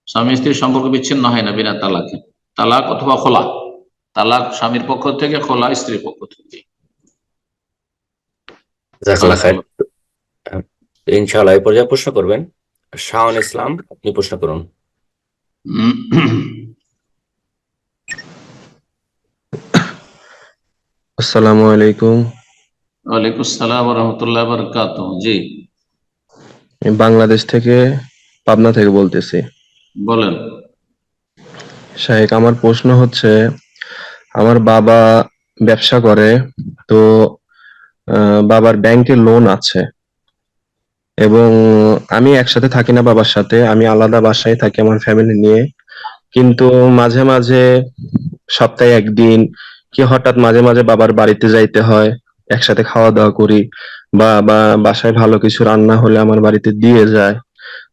স্বামী স্ত্রীর সম্পর্ক বিচ্ছিন্ন হয় না বিনা তালাকে, তালাক অথবা খোলা, তালাক স্বামীর পক্ষ থেকে, খোলা স্ত্রীর পক্ষ থেকে। জাযাকাল্লাহ খায়ের। ইনশাআল্লাহ এই পর্যায়ে প্রশ্ন করবেন শাওন ইসলাম, আপনি প্রশ্ন করুন। আসসালামু আলাইকুম। ওয়ালাইকুম আসসালাম ওয়া রাহমাতুল্লাহি ওয়া বারাকাতুহু। জি আমি বাংলাদেশ থেকে, পাবনা থেকে বলতেছি। বলেন। শাহেক, আমার প্রশ্ন হচ্ছে, আমার বাবা ব্যবসা করে, তো বাবার ব্যাংকে লোন আছে, এবং আমি একসাথে থাকি না বাবার সাথে, আমি আলাদা বাসায় থাকি আমার ফ্যামিলি নিয়ে। কিন্তু মাঝে মাঝে সপ্তাহে একদিন কি হঠাৎ মাঝে মাঝে বাবার বাড়িতে যাইতে হয়, একসাথে খাওয়া দাওয়া করি, বা বাসায় ভালো কিছু রান্না হলে আমার বাড়িতে দিয়ে যায়।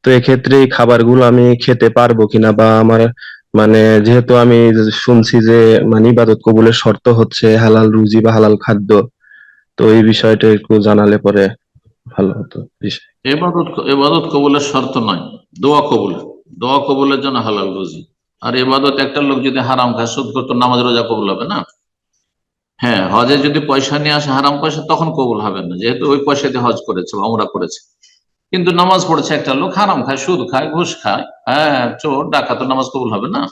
তো এক্ষেত্রে এই খাবারগুলো আমি খেতে পারবো কিনা, বা আমার মানে যেহেতু আমি শুনছি যে মানে ইবাদত কবুলের শর্ত হচ্ছে হালাল রুজি বা হালাল খাদ্য, তো এই বিষয়টা একটু জানালে পরে ভালো হতো। এবাদত কবুলের শর্ত নয়, দোয়া কবুল, দোয়া কবুলের জন্য হালাল রুজি। আর এবাদত একটা লোক যদি হারাম খায়, সুদ করতো, নামাজ রোজা কবুল হবে না। হ্যাঁ, হজে যদি পয়সা নিয়ে আসে হারাম পয়সা, তখন কবুল হবে না, যেহেতু ওই পয়সা দিয়ে হজ করেছে বা উমরা করেছে। কিন্তু নামাজ পড়েছে একটা লোক, হারাম খায়, সুদ খায়, ঘুষ খায়, হ্যাঁ চোর ডাকাত, নামাজ কবুল হবে না।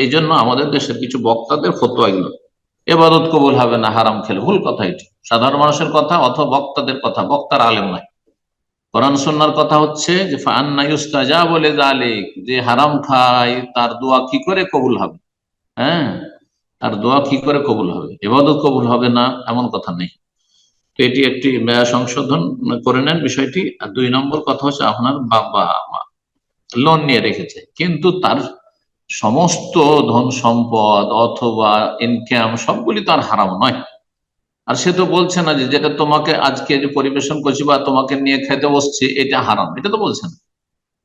এই জন্য আমাদের দেশের কিছু বক্তাদের ফতোয়া এগুলো, এবাদত কবুল হবে না হারাম খেলে, ভুল কথা এটি, সাধারণ মানুষের কথা অথবা বক্তাদের কথা, বক্তার আলেম নয়। কোরআন সুন্নাহর কথা হচ্ছে যে ফাআন্না ইউস্তাজাবু লিযালিক, যে হারাম খায় তার দোয়া কি করে কবুল হবে। হ্যাঁ, তার দোয়া কি করে কবুল হবে, ইবাদত কবুল হবে না এমন কথা নেই। তো এটি একটি সংশোধন করে নেন বিষয়টি। আর 2 নম্বর কথা হচ্ছে, আপনার বাবা লোন নিয়ে রেখেছে, কিন্তু তার সমস্ত ধন সম্পদ অথবা ইনকাম সবগুলি তো আর হারাম নয়। আর সে তো বলছে না যে যেটা তোমাকে আজকে যে পরিবেশন করছি বা তোমাকে নিয়ে খেতে বসছি এটা হারাম, এটা তো বলছে না।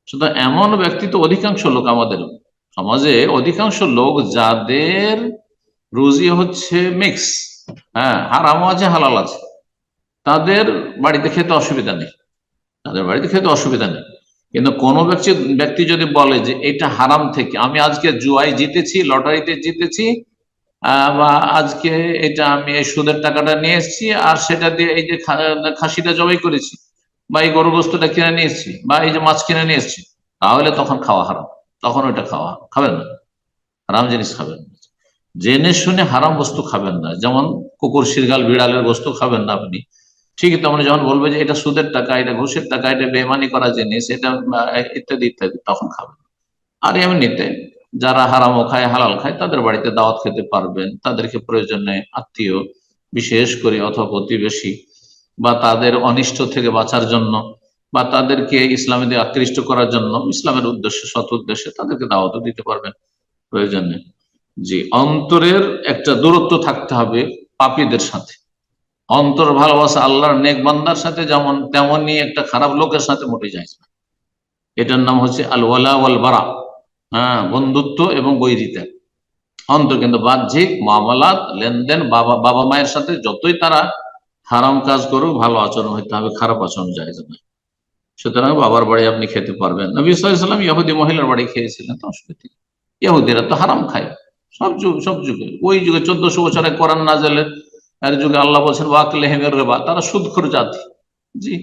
শুধু এমন ব্যক্তি তো অধিকাংশ লোক আমাদের সমাজে, অধিকাংশ লোক যাদের রুজি হচ্ছে মিক্স, হ্যাঁ হারামও আছে হালাল আছে, তাদের বাড়িতে খেতে অসুবিধা নেই, তাদের বাড়িতে খেতে অসুবিধা নেই। কিন্তু কোনো ব্যক্তি যদি বলে যে এটা হারাম থেকে, আমি আজকে জুয়ায় জিতেছি, লটারিতে জিতেছি, বা আজকে এটা আমি এই সুদের টাকাটা নিয়ে এসেছি আর সেটা দিয়ে এই যে খাসিটা জবাই করেছি, বা এই গরু গোস্তটা কিনে নিয়ে এসেছি, বা এই যে মাছ কিনে নিয়ে এসেছি, তাহলে তখন খাওয়া হারাম, তখন ওইটা খাবেন না, হারাম জিনিস খাবেন না। জেনে শুনে হারাম বস্তু খাবেন না, যেমন কুকুর শিরগাল বিড়ালের বস্তু খাবেন না আপনি, ঠিক তেমন যখন বলবে যে এটা সুদের টাকা, এটা ঘুষের টাকা, এটা বেমানি করা জিনিস, এটা ইত্যাদি ইত্যাদি, তখন খাবেন। আর এমনিতে যারা হারামও খায় হালাল খায় তাদের বাড়িতে দাওয়াত খেতে পারবেন, তাদেরকে প্রয়োজনে আত্মীয় বিশেষ করে অথবা প্রতিবেশী, বা তাদের অনিষ্ট থেকে বাঁচার জন্য, বা তাদেরকে ইসলামে দিয়ে আকৃষ্ট করার জন্য, ইসলামের উদ্দেশ্যে সৎ উদ্দেশ্যে তাদেরকে দাওয়াতও দিতে পারবেন প্রয়োজনে। জি, অন্তরের একটা দূরত্ব থাকতে হবে পাপীদের সাথে। অন্তর ভালোবাসা আল্লাহর নেক বান্দার সাথে যেমন, তেমনই একটা খারাপ লোকের সাথে মোটে যায় না। এটার নাম হচ্ছে আল ওয়ালা ওয়াল বারা, হ্যাঁ বন্ধুত্ব এবং বৈরিতা। অন্তর কিন্তু বাহ্যিক মামলাত লেনদেন, বাবা মায়ের সাথে যতই তারা হারাম কাজ করুক, ভালো আচরণ হইতে হবে, খারাপ আচরণ যায় না। সুতরাং বাবার বাড়ি আপনি খেতে পারবেন। নবী সাল্লাল্লাহু আলাইহি ওয়াসাল্লাম ইহুদি মহিলার বাড়ি খেয়েছিলেন, তো অসুবিধা নেই। ইহুদিরা তো হারাম খায় সব যুগে, ওই যুগে 1400 বছরে কোরআন নাযিলের এর যুগে আল্লাহ বলছেন ওয়াকলিহিমির রিবা, তারা সুদখোর জাতি। জি,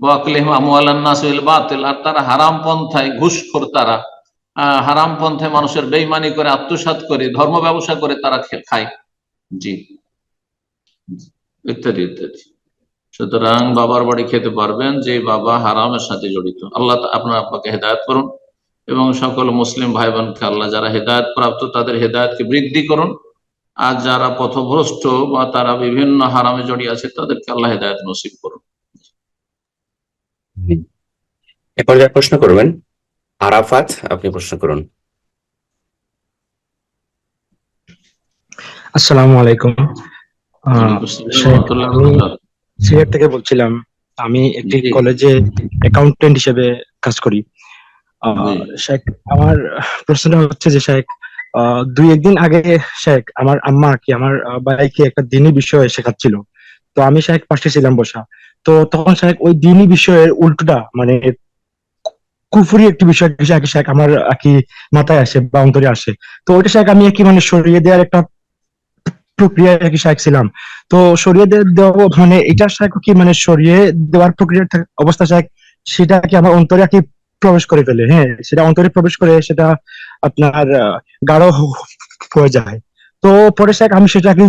ওয়াকলিহিম আমওয়ালান নাস বিল বাতিল, আর তারা হারাম পন্থায় ঘুষখোর, তারা হারাম পন্থায় মানুষের বেঈমানি করে, আত্মসাৎ করে, ধর্ম ব্যবসা করে তারা খায়। জি, ইত্যাদি ইত্যাদি। সুতরাং বাবার বাড়ি খেতে পারবেন যে বাবা হারামের সাথে জড়িত। আল্লাহ আপনার আব্বাকে হেদায়েত করুন এবং সকল মুসলিম ভাই বোনকে আল্লাহ যারা হেদায়েত প্রাপ্ত তাদের হেদায়েতকে বৃদ্ধি করুন, আর যারা পথভ্রষ্ট বা তারা বিভিন্ন হারামে জড়িয়ে আছে তাদেরকে আল্লাহ হেদায়েত নসিব করুন। এ পর্যায়ে প্রশ্ন করবেন আরাফাত, আপনি প্রশ্ন করুন। আসসালামু আলাইকুম। ওয়ালাইকুম আসসালাম শেখ, রাহমাতুল্লাহি ওয়া আমি বারাকাতুহু। সিলেট থেকে বলছিলাম। আমি একটি জি কলেজে অ্যাকাউন্টেন্ট হিসেবে কাজ করি। জি শেখ, আমার প্রশ্নটা হচ্ছে যে শেখ, 2-1 দিন আগে শেখ আমার আম্মা কি আমার ভাইকে একটা দ্বীনি বিষয় শেখাচ্ছিল। তো আমি শেখ পাশে ছিলাম বসা। তো তখন শেখ ওই দ্বীনি বিষয়ের উল্টোটা মানে কুফরি একটি বিষয় শেখ শেখ আমার কি মাথায় আসে বা অন্তরে আসে। তো ওইটা শেখ আমি কি মানে সরিয়ে দেওয়ার একটা প্রক্রিয়া কি শেখ ছিলাম। তো সরিয়ে দেওয়া মানে এটা শেখ কি মানে সরিয়ে দেওয়ার প্রক্রিয়া অবস্থা শেখ, সেটা কি আমার অন্তরে কি প্রবেশ করে ফেলে। হ্যাঁ, সেটা অন্তরে প্রবেশ করে সেটা আপনার গাঢ় হয়ে যায়। তো পরে শেখ আমি সেটাকে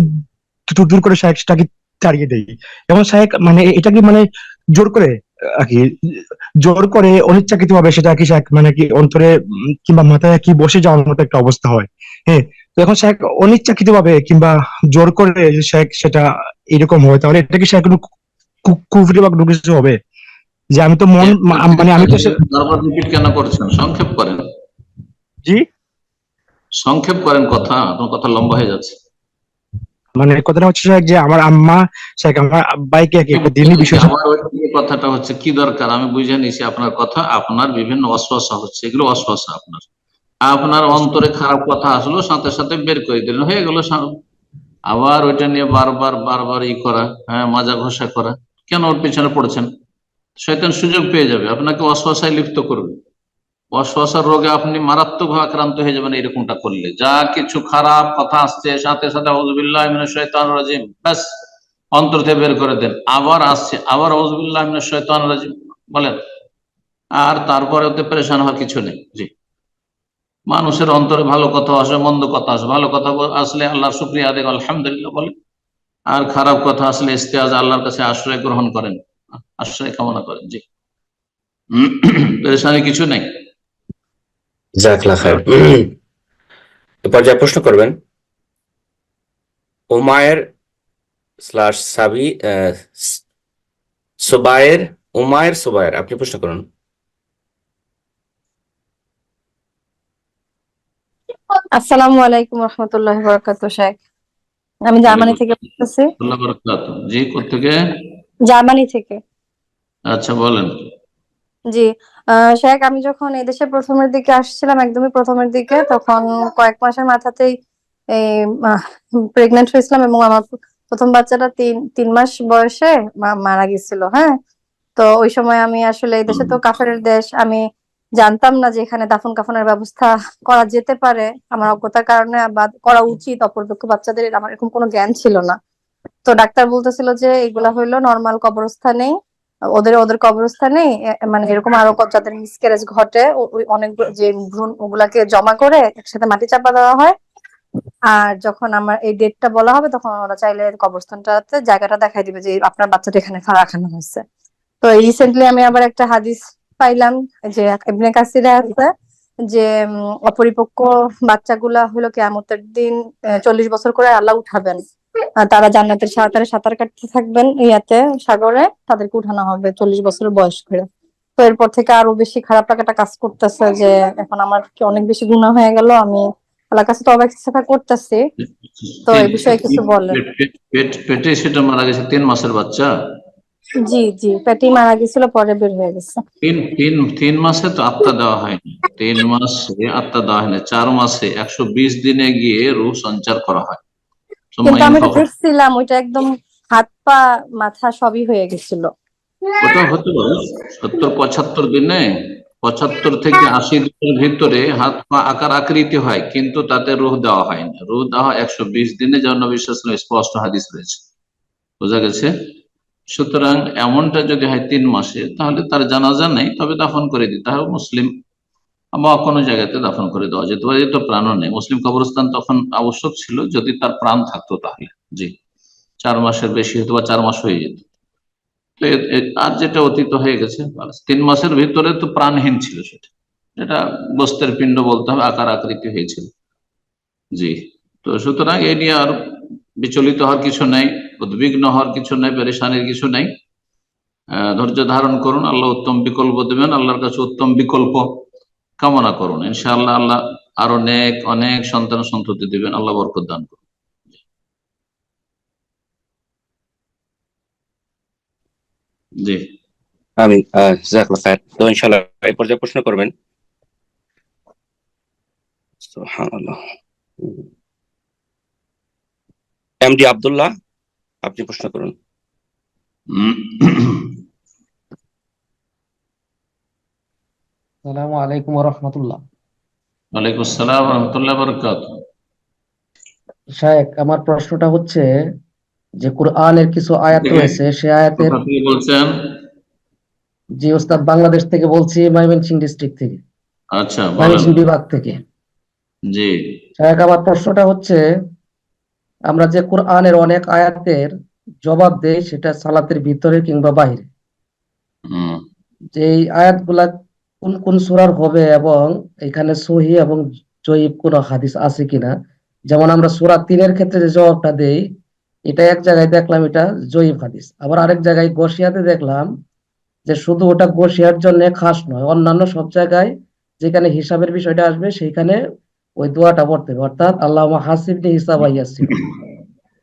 দূর করে শেখ সেটাকে তাড়িয়ে দেই। এবং শেখ মানে এটা কি মানে জোর করে কি জোর করে অনিচ্ছাকৃত ভাবে সেটা কি শেখ মানে কি অন্তরে কিংবা মাথায় কি বসে যাওয়ার মতো একটা অবস্থা হয়। হ্যাঁ, তো এখন শেখ অনিচ্ছাকৃত ভাবে কিংবা জোর করে যে শেখ সেটা এরকম হয়, তাহলে এটা কি শেখ কোনো কুফরি বা কোনো কিছু হবে? যে আমি তো মন মানে আমি তো বারবার রিপিট কেন করছেন? সংক্ষেপ করেন, জি সংক্ষেপ করেন কথা, আপনার কথা লম্বা হয়ে যাচ্ছে। মানে কথাটা হচ্ছে শেখ যে আমার আম্মা শেখ আমার আব্বাইকে কি একটা দিনই বিষয় আমার ওই কথাটা হচ্ছে কি দরকার আমি বুঝে নিছি আপনার কথা। আপনার বিভিন্ন অস্বসা হচ্ছে, এগুলো অস্বসা আপনার। আপনার অন্তরে খারাপ কথা আসলো, সাথে সাথে বের করে দিলেন, হয়ে গেল। আবার ওইটা নিয়ে বারবার বারবার করা, হ্যাঁ, মাজা ঘষা করা, কেন ওর পিছনে পড়েছেন? শয়তান সুযোগ পেয়ে যাবে, আপনাকে অস্বসায় লিপ্ত করবে। অশ্বাসার রোগে আপনি মারাত্মকভাবে আক্রান্ত হয়ে যাবেন এরকমটা করলে। যা কিছু খারাপ কথা আসছে সাথে সাথে আউযুবিল্লাহি মিনাশ শাইতানির রাজিম, ব্যাস অন্তর থেকে বের করে দেন। আবার আসছে, আবার আউযুবিল্লাহি মিনাশ শাইতানির রাজিম বলেন, আর তারপরে ওতে পেরেশান হওয়ার কিছু নেই। জি, মানুষের অন্তরে ভালো কথা আসে, মন্দ কথা আসে। ভালো কথা আসলে আল্লাহর শুকরিয়া আদায় করেন, আলহামদুলিল্লাহ বলেন। আর খারাপ কথা আসলে ইস্তেআযা, আল্লাহর কাছে আশ্রয় গ্রহণ করেন, আশ্রয় কামনা করেন। জি, পেরেশানি কিছু নেই। জাযাকাল্লাহ খায়ের। এ পর্যায়ে প্রশ্ন করবেন উমায়ের সাবি সুবায়ের, উমায়ের সুবায়ের, আপনি প্রশ্ন করুন। আসসালামু আলাইকুম রহমতুল্লাহি ওয়া বারাকাতুহু। শেখ, আমি জার্মানি থেকে বলতেছি। জি, কোত্থেকে? জার্মানি থেকে। আচ্ছা, বলেন। জি, শেখ, আমি যখন এই দেশে প্রথমের দিকে আসছিলাম, একদমই প্রথমের দিকে, তখন কয়েক মাসের মাথাতেই এই প্রেগনেন্ট হয়েছিলাম এবং আমার প্রথম বাচ্চাটা তিন মাস বয়সে মারা গেছিল। হ্যাঁ, তো ওই সময় আমি আসলে এই দেশে তো কাফেরের দেশ, আমি জানতাম না যে এখানে দাফন কাফনের ব্যবস্থা করা যেতে পারে আমার অজ্ঞতার কারণে, বা করা উচিত অপরপক্ষ বাচ্চাদের, আমার এরকম কোনো জ্ঞান ছিল না। তো ডাক্তার বলতেছিল যে এগুলা হইলো নর্মাল কবরস্থানেই, ওদের কবরস্থানে মানে এরকম আরো যাদের মিসক্যারেজ ঘটে অনেক যে ভ্রূণ, ওগুলাকে জমা করে একসাথে মাটি চাপা দেওয়া হয়। আর যখন আমার এই ডেটটা বলা হবে তখন ওরা চাইলে কবরস্থানটাতে জায়গাটা দেখাই দিবে যে আপনার বাচ্চাটা এখানে রাখানো হয়েছে। তো রিসেন্টলি আমি আবার একটা হাদিস পাইলাম যে ইবনে কাসিরে আছে যে অপরিপক্ক বাচ্চাগুলা হলো কিয়ামতের দিন 40 বছর করে আল্লাহ উঠাবেন, তারা জান্নাতের সাঁতার কাটতে থাকবেন ইয়াতে সাগরে, তাদেরকে উঠানো হবে 40 বছরের বয়স করে। তো এরপর থেকে আরো বেশি খারাপ লাগাটা কাজ করতেছে যে এখন আমার কি অনেক বেশি গুনাহ হয়ে গেল, আমি আল্লাহর কাছে তওবা ইস্তেগফার করতেছি। তো এই বিষয়ে কিছু বলেন। পেটে সেটা মারা গেছে 3 মাসের বাচ্চা? জি জি, পেটেই মারা গেছিল, পরে বের হয়ে গেছে। তিন মাসে তো আত্মা দেওয়া হয়নি, 3 মাসে আত্মা দেওয়া হয়নি, 4 মাসে 120 দিনে গিয়ে রূহ সঞ্চার করা হয়। কিন্তু আমি দেখছিলাম ওইটা একদম হাত পা মাথা সবই হয়ে গেছিল। ওটা হতে পারে 70-75 দিনে, 75 থেকে 80 দিনের ভিতরে হাত পা আকার আকৃতি হয়, কিন্তু তাতে রূহ দেওয়া হয় না। রূহ দেওয়া হয় 120 দিনে, যেন নবী সাল্লাল্লাহু আলাইহি ওয়াসাল্লাম স্পষ্ট হাদিস রয়েছে। বোঝা গেছে? সুতরাং এমনটা যদি হয় 3 মাসে, তাহলে তার জানাজা নেই, তবে দাফন করে দিতে হবে মুসলিম বা কোনো জায়গাতে দাফন করে দেওয়া যেতে পারে। তো প্রাণও নেই, মুসলিম কবরস্থান তখন আবশ্যক ছিল যদি তার প্রাণ থাকতো তাহলে। জি, 4 মাসের বেশি হতো বা 4 মাস হয়ে যেত। তো আর যেটা অতীত হয়ে গেছে 3 মাসের ভিতরে তো প্রাণহীন ছিল সেটা, এটা গোস্তের পিণ্ড বলতে হবে, আকার আকৃতি হয়েছিল। জি, তো সুতরাং এই নিয়ে আর বিচলিত হওয়ার কিছু নাই, উদ্বিগ্ন হওয়ার কিছু নাই, পেরেশানির কিছু নাই। ধৈর্য ধারণ করুন, আল্লাহ উত্তম বিকল্প দেবেন, আল্লাহর কাছে উত্তম বিকল্প কামনা করুন, ইনশাআল্লাহ আল্লাহ আরো অনেক সন্তান সন্ততি দেবেন, আল্লাহ বরকত দান করুন। জি, আমি জাযাকাল্লাহ খায়ের। তো ইনশাআল্লাহ এই পর্যায়ে প্রশ্ন করবেন। সুবহানাল্লাহ। এমডি আব্দুল্লাহ, আপনি প্রশ্ন করুন। আসসালামু আলাইকুম ওয়া রাহমাতুল্লাহ। ওয়ালাইকুম আসসালাম ওয়া রাহমাতুল্লাহি ওয়া বারাকাতুহু। শায়েখ, আমার প্রশ্নটা হচ্ছে যে কোরআনের কিছু আয়াত রয়েছে, সে আয়াতের। কোথা থেকে বলছেন? জি ওস্তাদ, বাংলাদেশ থেকে বলছি, ময়মনসিংহ ডিস্ট্রিক্ট থেকে, আচ্ছা, বলেন। ময়মনসিংহ বিভাগ থেকে। জি, শায়েখ, আমার প্রশ্নটা হচ্ছে, আমরা যে কোরআনের অনেক আয়াতের জবাব দেই, সেটা সালাতের ভিতরে কিংবা বাইরে, যে এই আয়াতগুলা কোন কোন সূরার হবে এবং এখানে সহিহ এবং জয়ীফ কোন হাদিস আছে কিনা। যেমন আমরা সূরা 3-এর ক্ষেত্রে যে জবাবটা দেই, এটা এক জায়গায় দেখলাম এটা জয়ীফ হাদিস, আবার আরেক জায়গায় গশিয়াতে দেখলাম যে শুধু ওটা গশিয়ার জন্য খাস নয়, অন্যান্য সব জায়গায় যেখানে হিসাবের বিষয়টা আসবে সেইখানে ওই দোয়াটা পড়তে হবে, অর্থাৎ আল্লাহুম্মা হাসিবনি হিসাবান ইয়াসিরা।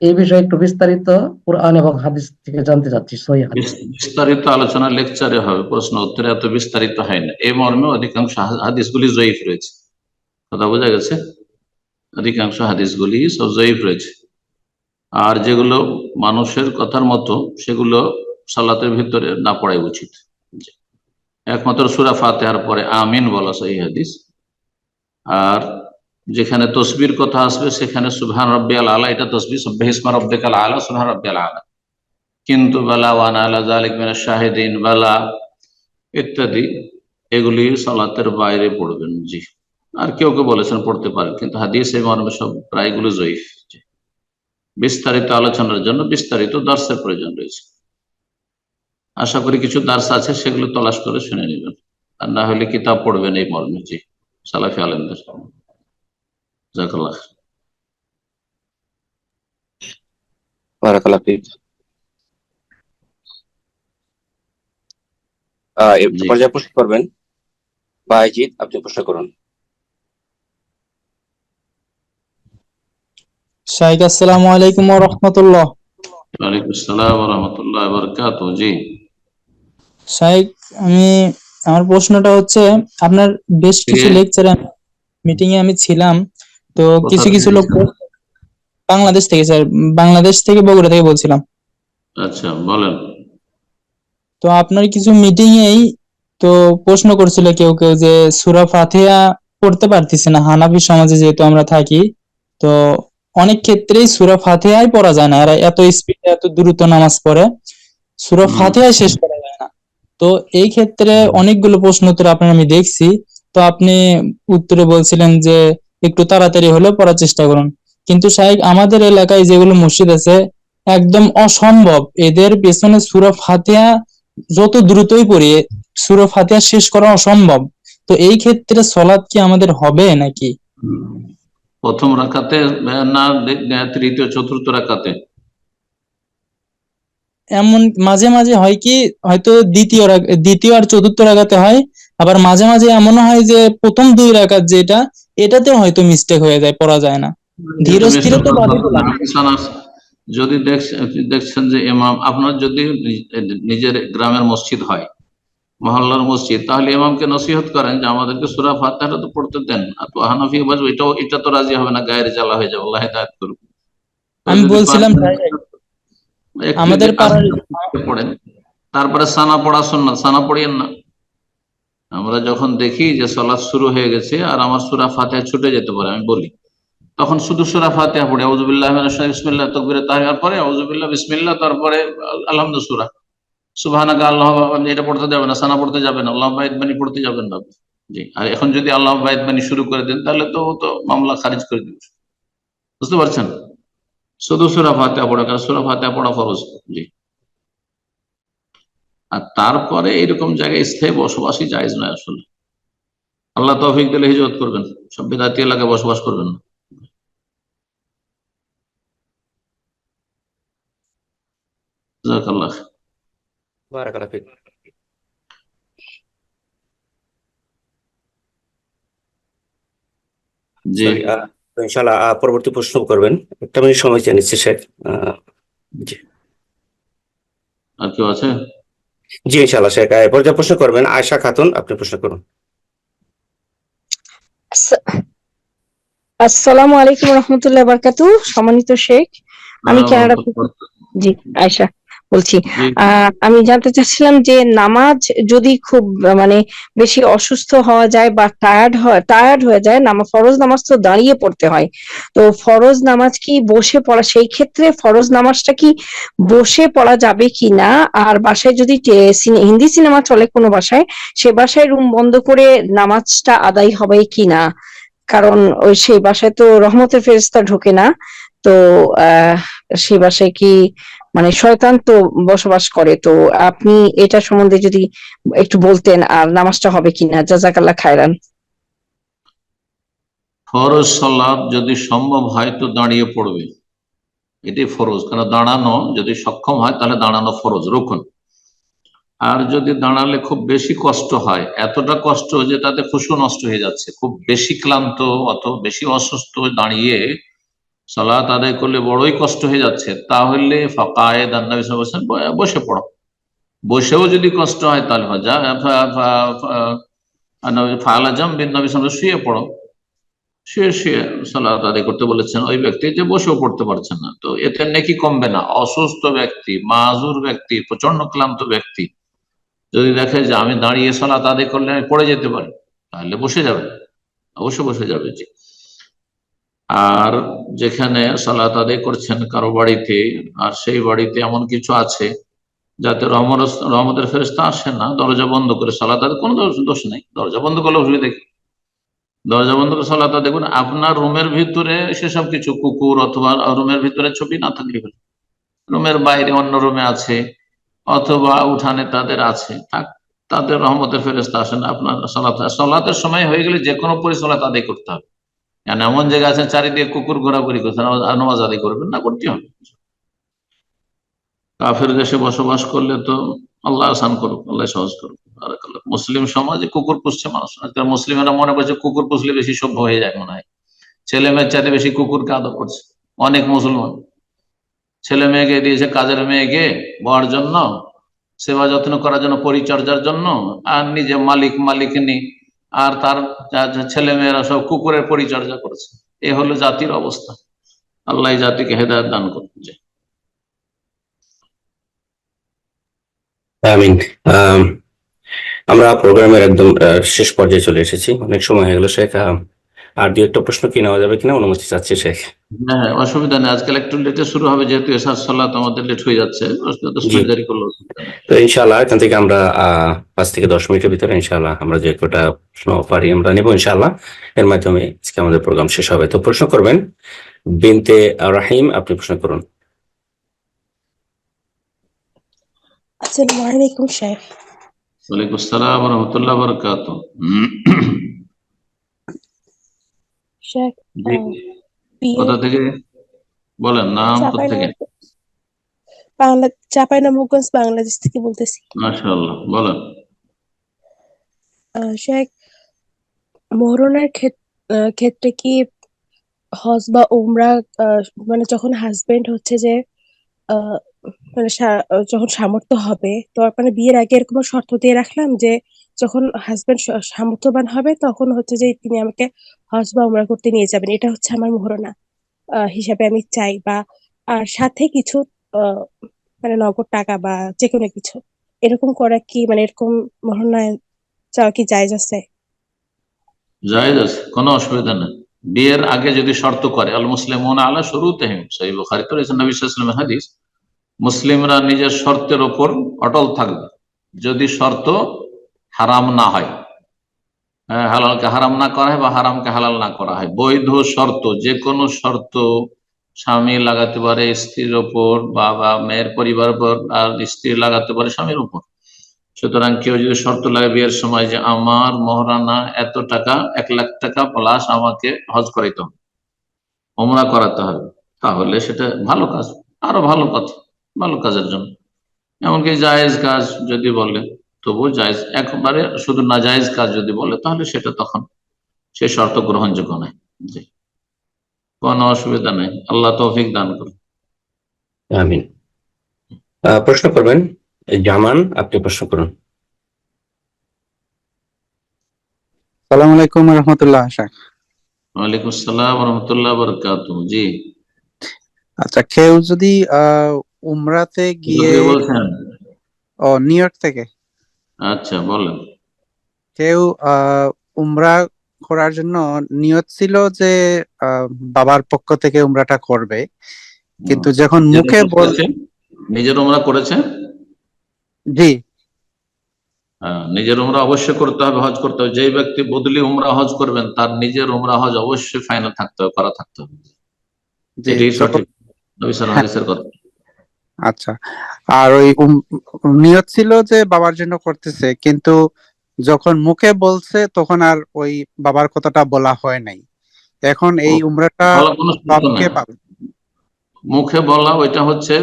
এই বিষয়ে একটু বিস্তারিত কোরআন এবং হাদিস থেকে জানতে চাচ্ছি, সহিহ হাদিস। বিস্তারিত আলোচনা লেকচারে হবে, প্রশ্ন উত্তরে এত বিস্তারিত হয় না। এই মর্মে অধিকাংশ হাদিসগুলি জয়ীফ রয়েছে, কথা বোঝা গেছে? অধিকাংশ হাদিসগুলি সব জয়ীফ রয়েছে, আর যেগুলো মানুষের কথার মতো সেগুলো সালাতের ভিতরে না পড়াই উচিত। একমাত্র সূরা ফাতিহার পরে আমিন বলা সহিহ হাদিস, আর যেখানে তসবির কথা আসবে সেখানে সুবহান রাব্বিয়াল আলা, এটা তসবিহ সাব্বিহ ইসমা রাব্বিকাল আলা, সুবহান রাব্বিয়াল আলা। কিন্তু বালা ওয়ানা আলা যালিক মিনাশ শাহিদিন বালা ইত্যাদি, এগুলি সালাতের বাইরে পড়বেন। জি, আর কেউ কেউ বলেছেন পড়তে পারেন, কিন্তু হাদিস এই মর্মে সব প্রায়গুলো জয়ীফ। বিস্তারিত আলোচনার জন্য বিস্তারিত দার্সের প্রয়োজন রয়েছে। আশা করি কিছু দার্স আছে, সেগুলো তলাশ করে শুনে নেবেন, আর না হলে কিতাব পড়বেন এই মর্মে। জি, সালাফি আলেমদের। জাযাকাল্লাহ। বারাকাল্লাহ ফিক। এই জি, পর্যায়ে প্রশ্ন করবেন বাইজিদ, আপনি প্রশ্ন করুন। শাইখ, আসসালামু আলাইকুম ওয়া রাহমাতুল্লাহ। ওয়ালাইকুম আসসালাম ওয়া রাহমাতুল্লাহি ওয়া বারাকাতুহু। জি, শাইখ, আমার প্রশ্নটা হচ্ছে, আপনার বেশ কিছু লেকচারে মিটিং এ আমি ছিলাম, তো কোথা কিছু কিছু থেকে? লোক বাংলাদেশ থেকে, স্যার, বাংলাদেশ থেকে বগুড়া থেকে বলছিলাম। আচ্ছা, বলেন। তো আপনার কিছু মিটিং এই তো প্রশ্ন করছিল কেউ কেউ যে সূরা ফাতিহা পড়তে পারতেছে না, হানাফি সমাজে যেহেতু আমরা থাকি, তো অনেক ক্ষেত্রেই সূরা ফাতিহাই পড়া যায় না, এরা এত স্পিডে এত দ্রুত নামাজ পড়ে, সূরা ফাতিহাই শেষ করা যায় না। তো এই ক্ষেত্রে অনেকগুলো প্রশ্ন উত্তর আপনার আমি দেখছি, তো আপনি উত্তরে বলছিলেন যে একটু তাড়াতাড়ি হলেও পড়ার চেষ্টা করুন, কিন্তু শাইখ আমাদের এলাকায় যেগুলো মসজিদ আছে একদম অসম্ভব, এদের পেছনে সূরা ফাতিহা যত দ্রুতই পড়ি সূরা ফাতিহা শেষ করা অসম্ভব। তো এই ক্ষেত্রে সলাৎ কি আমাদের হবে নাকি? প্রথম রাকাতে না তৃতীয় চতুর্থ রাকাতে? এমন মাঝে মাঝে হয় কি, হয়তো দ্বিতীয় আর চতুর্থ রাকাতে হয়, আবার মাঝে মাঝে এমনও হয় যে প্রথম 2 রাকাত যেটা, এটাতেও হয়তো মিস্টেক হয়ে যায়, পড়া যায় না। ধীর স্থির তো বাদই দিলাম। যদি দেখছেন যে ইমাম, আপনার যদি নিজের গ্রামের মসজিদ হয়, মহল্লার মসজিদ, তাহলে ইমামকে নসিহত করেন যে আমাদেরকে সূরা ফাতিহাটা তো পড়তে দেন। আর তো হানাফি বাজবে, এটা তো রাজি হবে না, গায়ের জ্বালা হয়ে যাবে, আল্লাহ হিদায়াত করুন। আমি বলছিলাম আমাদের পড়েন, তারপরে সানা পড়া সুন্নাত, সানা পড়িয়েন না। আমরা যখন দেখি যে সালাত শুরু হয়ে গেছে আর আমার সূরা ফাতিহা ছুটে যেতে পারে, আমি বলি তখন শুধু সূরা ফাতিহা পড়ি, আউযু বিল্লাহি মিনাশ শাইতানির বিসমিল্লাহ তাকবীরে তাহরিমার পরে আউযু বিল্লাহ বিসমিল্লাহ, তারপরে আলহামদুলিল্লাহ সূরা সুবহানাকা আল্লাহ, এটা পড়তে যাবে না, সানা পড়তে যাবে না, আল্লাহ বাইত বানি পড়তে যাবেন না। জি, আর এখন যদি আল্লাহ বাইত বানি শুরু করে দেন তাহলে তো মামলা খারিজ করে দিবে, বুঝতে পারছেন? শুধু সূরা ফাতিহা পড়া, কারণ সূরা ফাতিহা পড়া ফরজ। জি, আর তারপরে এরকম জায়গায় স্থায়ী বসবাসই জায়েজ নয় আসলে। আল্লাহ তৌফিক দিলে হিজরত করবেন, সব বিদাতি এলাকায় বসবাস করবেন না। জাযাকাল্লাহ। বারাকাল্লাহ ফিক। জি, সরি, তো ইনশাআল্লাহ পরবর্তী প্রশ্ন করবেন। একটা মিনিট সময় চেয়ে নিচ্ছি শেখ। জি আর কেউ আছে? জি ইনশাআল্লাহ শেখ, এরপর যা প্রশ্ন করবেন আয়েশা খাতুন, আপনি প্রশ্ন করুন। আসসালামু আলাইকুম রহমতুল্লাহ বারকাতু। সম্মানিত শেখ, আমি কানাডা থেকে, জি আয়শা বলছি। আমি জানতে চাচ্ছিলাম যে নামাজ যদি খুব মানে বেশি অসুস্থ হওয়া যায় বা টায়ার্ড হয়ে যায়, ফরজ নামাজ তো দাঁড়িয়ে পড়তে হয়, তো ফরজ নামাজ কি বসে পড়া, সেই ক্ষেত্রে ফরজ নামাজটা কি বসে পড়া যাবে কি না? আর বাসায় যদি হিন্দি সিনেমা চলে কোনো বাসায়, সে বাসায় রুম বন্ধ করে নামাজটা আদায় হবে কি না? কারণ ওই সেই বাসায় তো রহমতের ফেরেশতা ঢোকে না, তো সেই বাসায় কি মানে শয়তান তো বসবাস করে, তো আপনি এটা সম্বন্ধে যদি একটু বলতেন, আর নামাজটা হবে কিনা। জাযাকাল্লাহ খায়রান। ফরজ সালাত যদি সম্ভব হয় তো দাঁড়িয়ে পড়বে, এটাই ফরজ। কারণ দাঁড়ানো যদি সক্ষম হয় তাহলে দাঁড়ানো ফরজ, রুকন। আর যদি দাঁড়ালে খুব বেশি কষ্ট হয়, এতটা কষ্ট যে তাতে খুশু নষ্ট হয়ে যাচ্ছে, খুব বেশি ক্লান্ত অথবা বেশি অসুস্থ, দাঁড়িয়ে সালাত আদায় করলে বড়ই কষ্ট হয়ে যাচ্ছে, তাহলে ফাকায়েদ নবী সাল্লাল্লাহু আলাইহি ওয়াসাল্লাম বসে পড়ো। বসেও যদি কষ্ট হয় তাহলে ফাআলা জামবিন নবী সাল্লাল্লাহু আলাইহি ওয়াসাল্লাম শুয়ে পড়ো। শুয়ে শুয়ে সালাত আদায় করতে বলেছেন ওই ব্যক্তি যে বসেও পড়তে পারছেন না, তো এতে নেকি কমবে না। অসুস্থ ব্যক্তি, মাযুর ব্যক্তি, প্রচন্ড ক্লান্ত ব্যক্তি যদি দেখে যে আমি দাঁড়িয়ে সালাত আদায় করলে আমি পড়ে যেতে পারি, তাহলে বসে যাবে, অবশ্যই বসে যাবে। জি। আর যেখানে সালাত আদায় করছেন কারো বাড়িতে, আর সেই বাড়িতে এমন কিছু আছে যাতে রহমতের ফেরেশতা আসে না, দরজা বন্ধ করে সালাত আদায়, কোনো দোষ নেই, দরজা বন্ধ করলে অসুবিধা কি? দরজা বন্ধ করে সালাত আদায় করুন। আপনার রুমের ভিতরে সেসব কিছু কুকুর অথবা রুমের ভিতরে ছবি না থাকলে হলো, রুমের বাইরে অন্য রুমে আছে অথবা উঠানে তাদের আছে, তাদের রহমতের ফেরেশতা আসেন। আপনার সালাতের সময় হয়ে গেলে যে কোনো পরিসালাত আদায় করতে হবে। এমন জায়গা আছে চারিদিকে কুকুর ঘোরাঘুরি করছে, নামাজ আদায় করবেন না, করতে হবে। কাফের দেশে বসবাস করলে তো আল্লাহ আসান করুক, আল্লাহ সহজ করুক। বারাকাল্লাহ। মুসলিম সমাজে কুকুর পুষছে মানুষ, আজকাল মুসলিমেরা মনে করছে কুকুর পুষলে বেশি সভ্য হয়ে যায়, মনে হয় ছেলে মেয়ের চাইতে বেশি কুকুরকে আদর করছে অনেক মুসলমান। ছেলে মেয়েকে দিয়েছে কাজের মেয়েকে বর জন্য, সেবা যত্ন করার জন্য, পরিচর্যার জন্য, আর নিজে মালিকনি, আর তার ছেলে মেয়েরা সব কুকুরের পরিচর্যা করছে। এ হলো জাতির অবস্থা। আল্লাহ এই জাতিকে হেদায়েত দান করুন। আমিন। আমরা প্রোগ্রামের একদম শেষ পর্যায়ে চলে এসেছি, অনেক সময় হয়ে গেল শেখ। আর দু একটা প্রশ্ন কি নেওয়া যাবে কিনা অনুমতি চাচ্ছি শেখ। হ্যাঁ, অসুবিধা নেই, আজকাল একটু লেটে শুরু হবে যেহেতু এশার সালাত আমাদের লেট হয়ে যাচ্ছে, 10 মিনিট দেরি করলে অসুবিধা নেই। তো ইনশাআল্লাহ এখান থেকে আমরা 5 থেকে 10 মিনিটের ভিতরে ইনশাআল্লাহ আমরা যে কটা প্রশ্ন পারি আমরা নেব ইনশাআল্লাহ, এর মাধ্যমে আজকে আমাদের প্রোগ্রাম শেষ হবে। তো প্রশ্ন করবেন বিনতে রাহিম, আপনি প্রশ্ন করুন। আসসালামু আলাইকুম শেখ। ওয়ালাইকুম আসসালাম ওয়া রাহমাতুল্লাহি ওয়া বারাকাতুহু। শেখ, কোথা থেকে বলেন, নাম কোথা থেকে? চাঁপাইনবাবগঞ্জ, বাংলাদেশ থেকে বলতেছি। মাশাআল্লাহ, বলেন। শেখ, মহরণের ক্ষেত্রে কি হজ বা উমরা, মানে যখন হাজবেন্ড হচ্ছে যে মানে যখন সামর্থ্য হবে, তো মানে বিয়ের আগে এরকম শর্ত দিয়ে রাখলাম যে যখন হাজবেন্ড সামর্থ্যবান হবে তখন হচ্ছে যে তিনি আমাকে হজ বা উমরা করতে নিয়ে যাবেন, এটা হচ্ছে আমার মহরণা হিসাবে আমি চাই। বা আর সাথে কিছু মানে নগদ টাকা বা যে কোনো কিছু এরকম করা কি, মানে এরকম মহরণায় চাওয়া কি জায়েজ আছে? জায়েজ আছে, কোনো অসুবিধা নেই। বিয়ের আগে যদি শর্ত করে, আল মুসলিমুনা আলা শুরুতিহিম, সহিহ বুখারীতে রয়েছে নবী সাল্লাল্লাহু আলাইহি ওয়াসাল্লামের হাদিস, মুসলিমরা নিজের শর্তের ওপর অটল থাকবে যদি শর্ত হারাম না হয়, হালালকে হারাম না করা হয় বা হারামকে হালাল না করা হয়। বৈধ শর্ত, যে কোনো শর্ত স্বামী লাগাতে পারে স্ত্রীর ওপর বা মেয়ের পরিবার উপর, আর স্ত্রী লাগাতে পারে স্বামীর উপর। সুতরাং কেউ যদি শর্ত লাগে বিয়ের সময় যে আমার মহারানা এত টাকা, 1 লাখ টাকা প্লাস আমাকে হজ করাইতে হবে, ওমরা করাতে হবে, তাহলে সেটা ভালো কাজ, আরো ভালো কথা, ভালো কাজের জন্য। এমনকি জায়েজ কাজ যদি বলে তবু জায়েজ, একবারে শুধু নাজায়েজ কাজ যদি বলে তাহলে সেটা তখন সে শর্ত গ্রহণযোগ্য নয়। জি, কোনো অসুবিধা নেই, আল্লাহ তৌফিক দান করুন। আমিন। প্রশ্ন করবেন জামান, আপনি প্রশ্ন করুন। সালাম আলাইকুম রহমতুল্লাহ। ওয়ালাইকুম আসসালাম ওয়া রাহমাতুল্লাহি ওয়া বারাকাতুহু। জি, আচ্ছা, কেউ যদি উমরাতে কোথা গিয়ে, থেকে বলছেন? নিউ ইয়র্ক থেকে, আচ্ছা বলেন। কেউ উমরা করার জন্য নিয়ত ছিল যে আহ, বাবার পক্ষ থেকে উমরাটা করবে, কিন্তু যখন মুখে নিজের উমরা করেছে? জি, নিজের উমরা অবশ্যই করতে হবে, হজ করতে হবে। যেই ব্যক্তি বদলি উমরা হজ করবেন তার নিজের উমরা হজ অবশ্যই ফাইনাল থাকতে হবে, করা থাকতে হবে। জি, এটাই যখন, সঠিক নবী সাল্লাল্লাহু আলাইহি ওয়াসাল্লামের কথা। আচ্ছা, আর ওই নিয়ত ছিল যে বাবার জন্য করতেছে, কিন্তু যখন মুখে বলছে তখন আর ওই বাবার কথাটা বলা হয় নাই। এখন এই উমরাটা বলা কোনো শর্ত বাপকে নাই। পাবে? মুখে বলা ওইটা হচ্ছে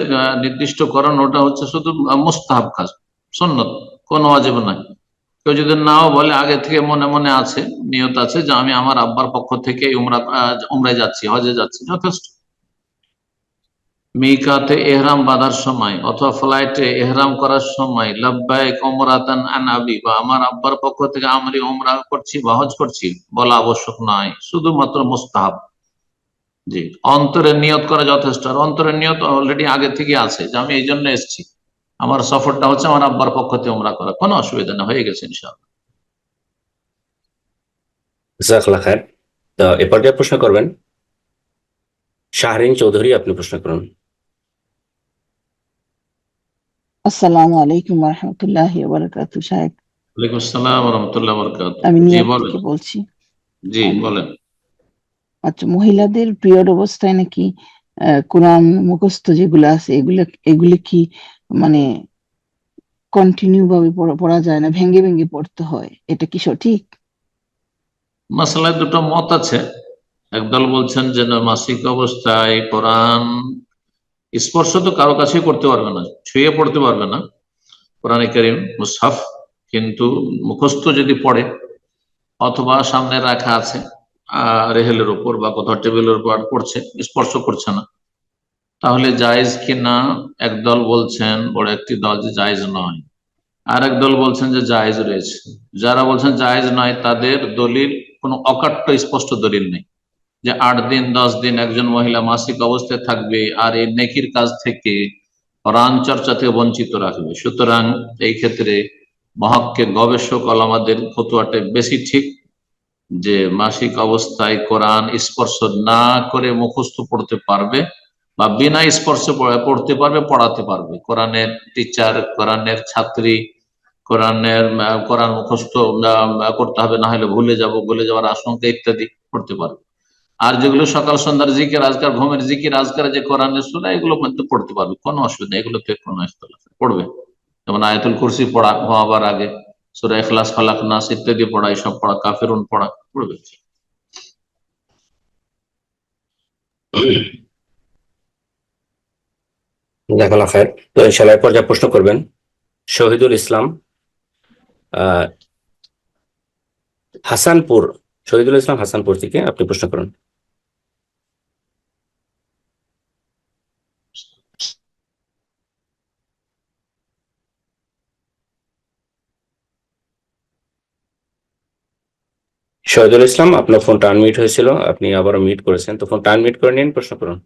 নির্দিষ্টকরণ, ওটা হচ্ছে শুধু মুস্তাহাব কাজ, সুন্নত, কোনো ওয়াজিব নাই। কেউ যদি নাও বলে, আগে থেকে মনে মনে আছে, নিয়ত আছে যে আমি আমার আব্বার পক্ষ থেকে উমরায় যাচ্ছি, হজে যাচ্ছি, যথেষ্ট। মিকাতে এহরাম বাঁধার সময় অথবা ফ্লাইটে এহরাম করার সময় লাব্বাইক উমরাতান আন আবি, বা আমার আব্বার পক্ষ থেকে আমি উমরা করছি বা হজ করছি বলা আবশ্যক নয়, শুধুমাত্র মুস্তাহাব। জি, অন্তরের নিয়ত করা যথেষ্ট। আর অন্তরের নিয়ত অলরেডি আগে থেকে আছে যে আমি এই জন্য এসেছি, আমার সফরটা হচ্ছে আমার আব্বার পক্ষ থেকে উমরা করা, কোনো অসুবিধা না, হয়ে গেছে ইনশাআল্লাহ। জাযাকাল্লাহ খায়ের। তো এ পর্যায়ে প্রশ্ন করবেন শাহরিন চৌধুরী, আপনি প্রশ্ন করুন। আসসালামু আলাইকুম রহমতুল্লাহি ওয়া বারাকাতুহু। সাহেব, ওয়ালাইকুম আসসালাম ওয়া রাহমাতুল্লাহি ওয়া বারাকাতুহু। আমি জি নিউ ইয়র্ক বলেন। থেকে বলছি। জি বলেন। আচ্ছা, মহিলাদের পিরিয়ড অবস্থায় নাকি কোরআন মুখস্থ যেগুলো আছে এগুলো কি মানে কন্টিনিউ ভাবে পড়া যায় না, ভেঙে ভেঙে পড়তে হয়, এটা কি সঠিক? মাসালায় দুটো মত আছে। একদল বলছেন যে না, মাসিক অবস্থায় কোরআন স্পর্শ তো কারো কাছেই করতে পারবে না, ছুঁয়ে পড়তে পারবে না কোরআনে কারীম মুসহাফ, কিন্তু মুখস্থ যদি পড়ে অথবা সামনে রাখা আছে রেহেলের উপর বা কোথাও টেবিলের উপর পড়ছে, স্পর্শ করছে না, তাহলে জায়েজ কি না? একদল বলছেন, বড় একটি দল, যে জায়েজ নয়। আর একদল বলছেন যে জায়েজ রয়েছে। যারা বলছেন জায়েজ নয় তাদের দলিল কোনো অকাট্য স্পষ্ট দলিল নেই যে 8 দিন 10 দিন একজন মহিলা মাসিক অবস্থায় থাকবে আর এই নেকির কাজ থেকে, কোরআন চর্চা থেকে বঞ্চিত রাখবে। সুতরাং এই ক্ষেত্রে মহাক্কিক গবেষক ওলামাদের ফতোয়াটা বেশি ঠিক যে মাসিক অবস্থায় কোরআন স্পর্শ না করে মুখস্থ পড়তে পারবে বা বিনা স্পর্শে পড়তে পারবে, পড়াতে পারবে। কোরআনের টিচার, কোরআনের ছাত্রী, কোরআন মুখস্থ করতে হবে, না হলে ভুলে যাওয়ার আশঙ্কা ইত্যাদি পড়তে পারবে। আর যেগুলো সকাল সন্ধ্যার জিকির আজকার, ঘুমের জিকির আজকার, যে কোরআনের সূরা, এগুলো মধ্যে পড়তে পারবে, কোনো অসুবিধা নেই, এগুলোতে কোনো ইখতিলাফ নেই, পড়বে। যেমন আয়াতুল কুরসি পড়া ঘুমাবার আগে, সূরা ইখলাস, ফালাক, নাস ইত্যাদি পড়া, এইসব পড়া, কাফিরুন পড়া, পড়বে। জাযাকাল্লাহ খায়ের। তো ইনশাআল্লাহ এ পর্যায়ে প্রশ্ন করবেন শহীদুল ইসলাম, হাসানপুর। শহীদুল ইসলাম হাসানপুর থেকে, আপনি প্রশ্ন করুন। শহীদুল ইসলাম, আপনার ফোনটা আনমিউট হয়েছিল, আপনি আবারও মিউট করেছেন, তো ফোনটা আনমিউট করে নিন, প্রশ্ন করুন।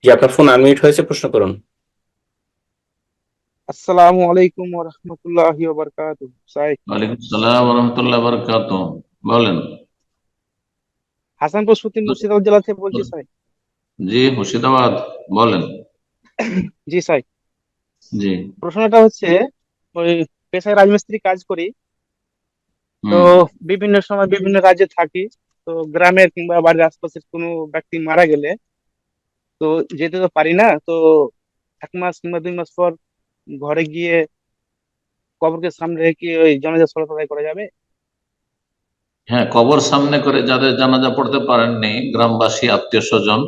জি, আপনার ফোন আনমিউট হয়েছে, প্রশ্ন করুন। আসসালামু আলাইকুম ওয়া রাহমাতুল্লাহি ওয়া বারাকাতুহু। ওয়ালাইকুম আসসালাম ওয়া রাহমাতুল্লাহি ওয়া বারাকাতুহু। বলেন। হাসানপুর সুতি মুর্শিদাবাদ জেলা থেকে বলছি স্যার। জি, মুর্শিদাবাদ, বলেন। জি স্যার, জি। প্রশ্নটা হচ্ছে, ওই পেশায় রাজমিস্ত্রি কাজ করি, তো বিভিন্ন সময় বিভিন্ন রাজ্যে থাকি, তো গ্রামের কিংবা বাড়ির আশপাশের কোনো ব্যক্তি মারা গেলে তো যেতে তো পারি না, তো 1 মাস কিংবা 2 মাস পর ঘরে গিয়ে কবরকে সামনে রেখে ওই জানাজা সালাত আদায় করা যাবে? হ্যাঁ, কবর সামনে করে যাদের জানাজা পড়তে পারেননি, গ্রামবাসী আত্মীয় স্বজন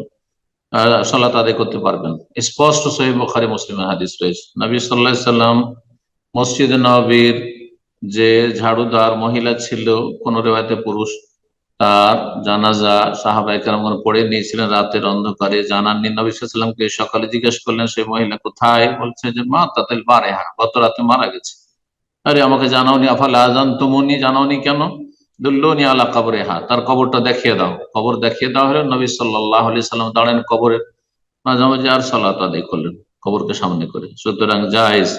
সালাত আদায় করতে পারবেন। স্পষ্ট সহিহ বুখারী মুসলিমের হাদিস রয়েছে, নবী সাল্লাল্লাহু আলাইহি সাল্লাম মসজিদে নববীর যে ঝাড়ুদার মহিলা ছিল, কোন রিওয়ায়াতে পুরুষ, তার জানাজা সাহাবায়ে কেরামগণ পড়ে নিয়েছিলেন রাতের অন্ধকারে, জানাননি। নবী সাল্লাল্লাহু আলাইহি সাল্লামকে সকালে জিজ্ঞেস করলেন সেই মহিলা কোথায়, বলছে যে মা তাতিল বারেহা, গত রাতে মারা গেছে। আরে আমাকে জানাওনি, আফালা আযানতুমুনি, জানাওনি কেন? দুল্লুনি আলা কবরিহা, তার কবরটা দেখিয়ে দাও। কবর দেখিয়ে দেওয়া হলো, নবী সাল্লাল্লাহু আলাইহি সাল্লাম দাঁড়ান কবরের মাঝামাঝি আর সালাত আদায় করলেন কবরকে সামনে করে। সুতরাং জায়েজ,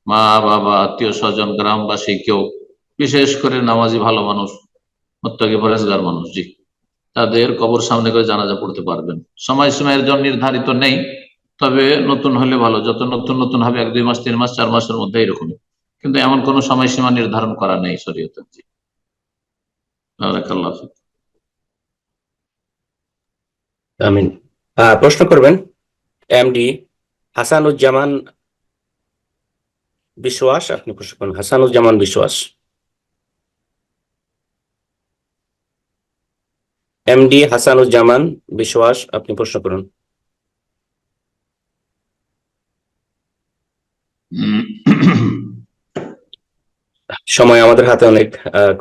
মা বাবা আত্মীয় স্বজন গ্রামবাসী কেউ, বিশেষ করে নামাজি ভালো মানুষ, মুত্তাকি পরেজগার মানুষ, জি, তাদের কবর সামনে করে জানাজা পড়তে পারবেন। সময়ের জন্য নির্ধারিত নেই, তবে নতুন হলে ভালো, যত নতুন নতুন হবে 1-2 মাস 3 মাস 4 মাসের মধ্যে এরকম, কিন্তু এমন কোনো সময়সীমা নির্ধারণ করা নেই শরীয়তে। জি, বারাকাল্লাহু ফিক। আমিন। প্রশ্ন করবেন এমডি হাসানুজ্জামান বিশ্বাস, আপনি প্রশ্ন করুন। হাসানুজ্জামান বিশ্বাস, এমডি হাসানুজ্জামান বিশ্বাস, আপনি প্রশ্ন করুন। সময় আমাদের হাতে অনেক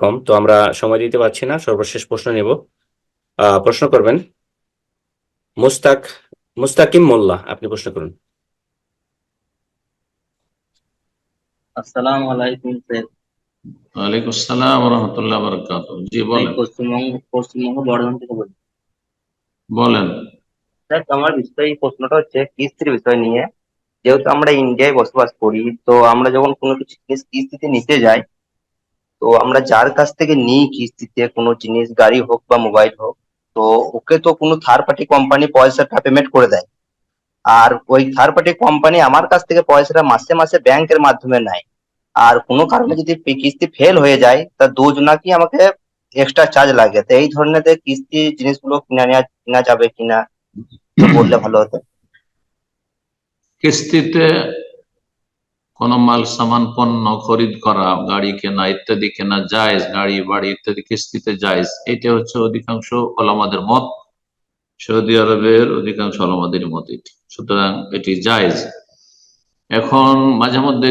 কম, তো আমরা সময় দিতে পারছি না, সর্বশেষ প্রশ্ন নেব। প্রশ্ন করবেন মুস্তাকিম মোল্লা, আপনি প্রশ্ন করুন। আসসালামু আলাইকুম স্যার। ওয়ালাইকুম আসসালাম ওয়া রাহমাতুল্লাহি ওয়া বারাকাতুহু। জি বলেন। পশ্চিমবঙ্গ বর্ধমান থেকে বলছি। বলেন। স্যার, আমার প্রশ্নটা হচ্ছে কিস্তির বিষয় নিয়ে। যেহেতু আমরা ইন্ডিয়ায় বসবাস করি, তো আমরা যখন কোনো কিছু জিনিস কিস্তিতে নিতে যাই, তো আমরা যার কাছ থেকে নিই কিস্তিতে কোনো জিনিস, গাড়ি হোক বা মোবাইল হোক, তো ওকে তো কোনো থার্ড পার্টি কোম্পানি পয়সাটা পেমেন্ট করে দেয়, আর ওই থার্ড পার্টি কোম্পানি আমার কাছ থেকে পয়সাটা মাসে মাসে ব্যাংকের মাধ্যমে নেয়। আর কোনো কারণে যদি কিস্তি ফেল হয়ে যায়, তা দুজনাকি আমাকে এক্সট্রা চার্জ লাগে। তো এই ধরনের কিস্তি জিনিসগুলো কিনা যাবে কিনা বললে ভালো হতো। কিস্তিতে কোন মাল সামান পণ্য খরিদ করা, গাড়ি কেনা ইত্যাদি কেনা জায়েজ, গাড়ি বাড়ি ইত্যাদি কিস্তিতে জায়েজ, এটা হচ্ছে অধিকাংশ ওলামাদের মত, সৌদি আরবের অধিকাংশ ওলামাদের মত এটি। সুতরাং এটি জায়েজ। এখন মাঝে মধ্যে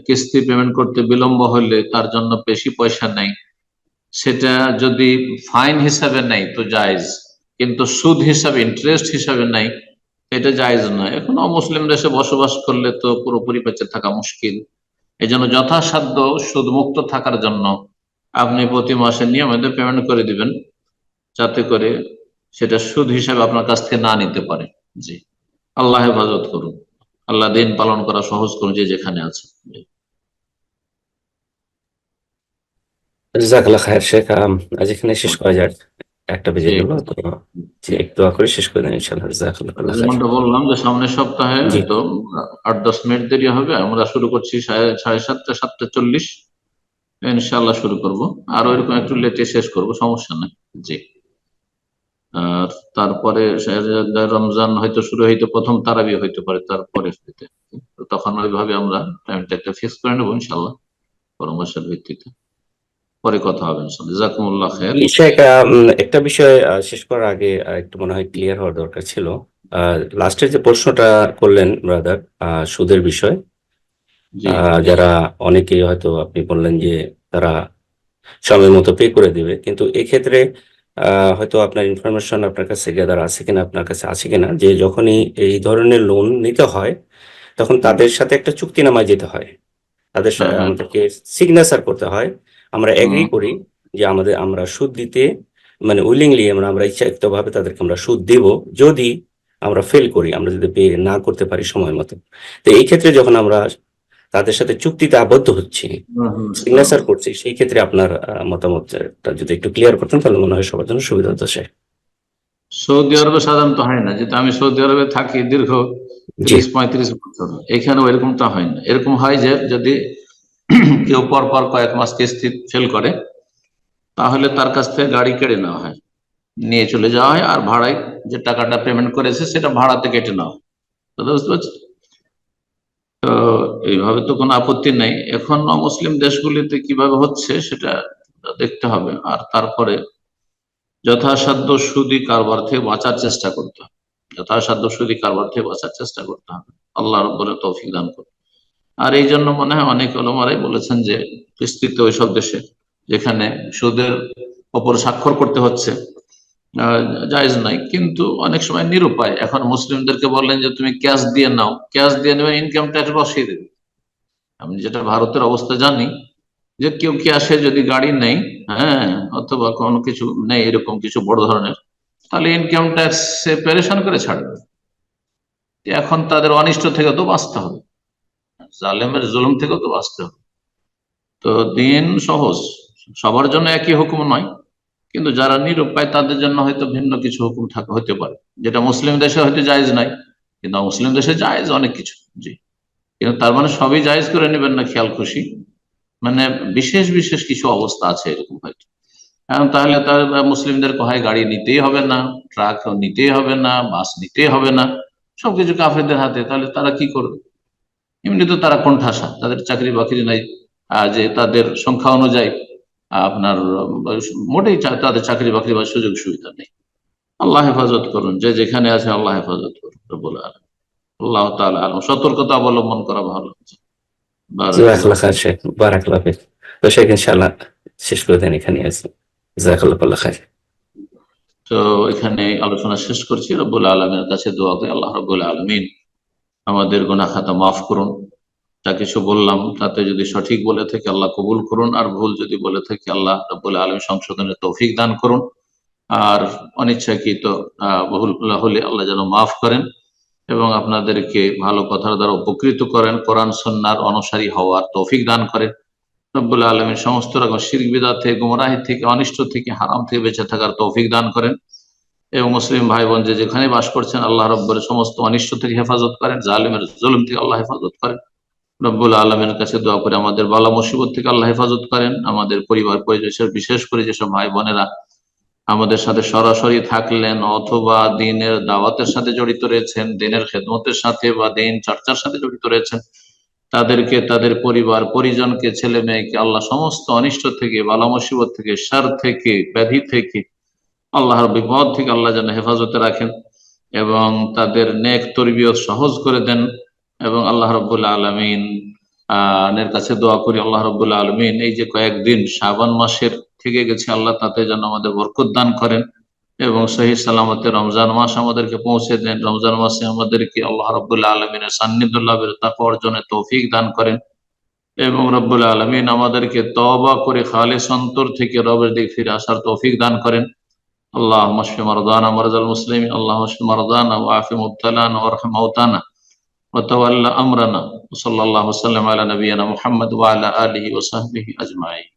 কিস্তি পেমেন্ট করতে বিলম্ব হলে তার জন্য বেশি পয়সা নেই, সেটা যদি ফাইন হিসাবে নেই তো জায়েজ, কিন্তু সুদ হিসাবে, ইন্টারেস্ট হিসাবে নেই, এটা জায়েজ নয়। এখন অমুসলিম দেশে বসবাস করলে তো পুরোপুরি বেঁচে থাকা মুশকিল। এই জন্য যথাসাধ্য সুদ মুক্ত থাকার জন্য আপনি প্রতি মাসে নিয়মিত পেমেন্ট করে দিবেন, যাতে করে সেটা সুদ হিসাবে আপনার কাছ থেকে না নিতে পারে। জি, আল্লাহ হেফাজত করুন, আল্লাহ দিন পালন করা সহজ করুন যে যেখানে আছে। জাযাকাল্লাহ খায়ের শেখ, আজ এখানে শেষ করা যাক, 1টা বেজে গেল, তো একটু দোয়া করে শেষ করে দেন ইনশাআল্লাহ। জাযাকাল্লাহ খায়ের। যেমনটা বললাম যে সামনের সপ্তাহে তো 8-10 মিনিট দেরি হবে, আমরা শুরু করছি 7:30, 7:40 ইনশাআল্লাহ শুরু করব, আর ওইরকম একটু লেটে শেষ করব, সমস্যা নেই। জি, আর তারপরে রমজান হয়তো শুরু হইতে প্রথম তারাবি হইতে পারে, তারপরে তখন ওইভাবে আমরা টাইমটা একটা ফিক্স করে নেবো ইনশাআল্লাহ, পরামর্শের ভিত্তিতে পরে কথা হবে ইনশাআল্লাহ। জাযাকুমুল্লাহ খায়ের। শেখ, একটা বিষয় শেষ করার আগে একটু মনে হয় ক্লিয়ার হওয়ার দরকার ছিল। লাস্টের যে প্রশ্নটা করলেন ব্রাদার, সুদের বিষয়, যারা অনেকেই হয়তো আপনি বললেন যে তারা সময় মতো পে করে দিবে, কিন্তু এক্ষেত্রে হয়তো আপনার ইনফরমেশন আপনার কাছে গ্যাদার আছে কিনা, আপনার কাছে আছে কিনা, যে যখনই এই ধরনের লোন নিতে হয় তখন তাদের সাথে একটা চুক্তিনামায় যেতে হয়, তাদের সাথে আমাদেরকে সিগনেচার করতে হয়, আমরা এগ্রি করি যে আমরা সুদ দিতে, মানে উইলিংলি আমরা ইচ্ছাকৃতভাবে তাদেরকে আমরা সুদ দেব যদি আমরা ফেল করি, আমরা যদি পে না করতে পারি সময় মতো। তো এই ক্ষেত্রে যখন আমরা তাদের সাথে চুক্তিতে আবদ্ধ হচ্ছি, সিগনেচার করছি, সেই ক্ষেত্রে আপনার মতামতটা যদি একটু ক্লিয়ার করতেন তাহলে মনে হয় সবার জন্য সুবিধা হতো। সৌদি আরবে সাধারণত হয় না, যেটা আমি সৌদি আরবে থাকি দীর্ঘ 30-35 বছর, এখানেও এরকমটা হয় না। এরকম হয় যে যদি কেউ পর কয়েক মাস কিস্তি ফেল করে, তাহলে তার কাছ থেকে গাড়ি কেড়ে নেওয়া হয়, নিয়ে চলে যাওয়া হয়, আর ভাড়ায় যে টাকাটা পেমেন্ট করেছে সেটা ভাড়াতে কেটে নেওয়া হয়। কথা বুঝতে পারছেন? তো এইভাবে তো কোনো আপত্তি নেই। এখন মুসলিম দেশগুলিতে কিভাবে হচ্ছে সেটা দেখতে হবে, আর তারপরে যথাসাধ্য সুদি কারবার থেকে বাঁচার চেষ্টা করতে হবে, যথাসাধ্য সুদি কারবার থেকে বাঁচার চেষ্টা করতে হবে। আল্লাহ রাব্বুল তৌফিক দান করুন। আর এই জন্য মনে হয় অনেক ওলামারাই বলেছেন যে কিস্তিতে ওইসব দেশে যেখানে সুদের ওপর স্বাক্ষর করতে হচ্ছে জায়েজ নাই, কিন্তু অনেক সময় নিরুপায়। এখন মুসলিমদেরকে বললেন যে তুমি ক্যাশ দিয়ে নাও, ক্যাশ দিয়ে নেবে, ইনকাম ট্যাক্স বসিয়ে দেবে। আমি যেটা ভারতের অবস্থা জানি যে কেউ ক্যাশে যদি গাড়ি নেই, হ্যাঁ, অথবা কোনো কিছু নেই এরকম কিছু বড় ধরনের, তাহলে ইনকাম ট্যাক্স সে পেরেশান করে ছাড়বে। এখন তাদের অনিষ্ট থেকে তো বাঁচতে হবে, জালেমের জুলুম থেকেও তো বাঁচতে হবে। তো দিন সহজ, সবার জন্য একই হুকুম নয়, কিন্তু যারা নিরুপায় তাদের জন্য হয়তো ভিন্ন কিছু হুকুম হতে পারে, যেটা মুসলিম দেশে হয়তো জায়েজ নাই, কিন্তু মুসলিম দেশে জায়েজ অনেক কিছু। জি, কিন্তু তার মানে সবই জায়েজ করে নেবেন না খেয়াল খুশি, মানে বিশেষ বিশেষ কিছু অবস্থা আছে এরকম হয়তো। তাহলে তার মুসলিমদেরকে হয় গাড়ি নিতেই হবে না, ট্রাক নিতেই হবে না, বাস নিতেই হবে না, সবকিছু কাফেরদের হাতে। তাহলে তারা কি করবে? এমনি তো তারা কোণঠাসা, তাদের চাকরি বাকরি নাই, যে তাদের সংখ্যা অনুযায়ী আপনার মোটেই তাদের চাকরি বাকরি বা সুযোগ সুবিধা নেই। আল্লাহ হেফাজত করুন, যে যেখানে আছে আল্লাহ হেফাজত করুন রব্বুল আলামিন। আল্লাহ তাআলা আলম। সতর্কতা অবলম্বন করা ভালো। জাযাকাল্লাহ খাইর শেখ, বারাকাল্লাহ ফিক। তো শেখ ইনশাআল্লাহ শেষ করে দেন এখানে আছে। জাযাকাল্লাহ খাইর। তো এখানে আলোচনা শেষ করছি। রব্বুল আলামিনের কাছে দোয়া করি, আল্লাহ রব্বুল আলামিন আমাদের গুনাহ খাতা মাফ করুন। যা কিছু বললাম তাতে যদি সঠিক বলে থেকে আল্লাহ কবুল করুন, আর ভুল যদি বলে থেকে আল্লাহ রব্বুল আলামিন সংশোধনের তৌফিক দান করুন, আর অনিচ্ছাকৃত ভুল হলে আল্লাহ যেন মাফ করেন এবং আপনাদেরকে ভালো কথার দ্বারা উপকৃত করেন, কোরআন সুন্নাহর অনুসারী হওয়ার তৌফিক দান করেন। রব্বুল আলামিন সমস্ত রকম শিরক বিদআত থেকে, গুমরাহি থেকে, অনিষ্ট থেকে, হারাম থেকে বেঁচে থাকার তৌফিক দান করেন এবং মুসলিম ভাই বোন যে যেখানে বাস করছেন আল্লাহ রব্বুল সমস্ত অনিষ্ট থেকে হেফাজত করেন, জালিমের জুলুম থেকে আল্লাহ হেফাজত করেন। রব্বুল আলমের কাছে দোয়া করে আমাদের বালা মুসিবত থেকে আল্লাহ হেফাজত করেন। আমাদের পরিবার পরিবেশের বিশেষ করে যেসব ভাই বোনেরা আমাদের সাথে সরাসরি থাকলেন অথবা দিনের দাওয়াতের সাথে জড়িত রয়েছেন, দিনের খেদমতের সাথে বা দিন চর্চার সাথে জড়িত রয়েছেন, তাদেরকে, তাদের পরিবার পরিজনকে, ছেলে মেয়েকে আল্লাহ সমস্ত অনিষ্ট থেকে, বালা মুসিবত থেকে, শার থেকে, ব্যাধি থেকে, আল্লাহর বিপদ থেকে আল্লাহ যেন হেফাজতে রাখেন এবং তাদের নেক তরবিয়ত সহজ করে দেন। এবং আল্লাহ রব্বুল আলমিন এর কাছে দোয়া করি, আল্লাহ রব্বুল আলমিন এই যে কয়েকদিন শাবান মাসের থেকে গেছে, আল্লাহ তাতে যেন আমাদের বরকত দান করেন এবং সহি সালামতে রমজান মাস আমাদেরকে পৌঁছে দেন। রমজান মাসে আমাদেরকে আল্লাহ রব্বুল আলমিনের সান্নিধ্য লাভের তাকওয়া অর্জনের তৌফিক দান করেন এবং রব্বুল আলমিন আমাদেরকে তওবা করে খালিস অন্তর থেকে রবের দিকে ফিরে আসার তৌফিক দান করেন। اللهم اشف مرضانا ومرضى المسلمين، اللهم اشف مرضانا وعاف مبتلانا وارحم موتانا وتولى امرنا، وصلى الله وسلم على نبينا محمد وعلى اله وصحبه اجمعين.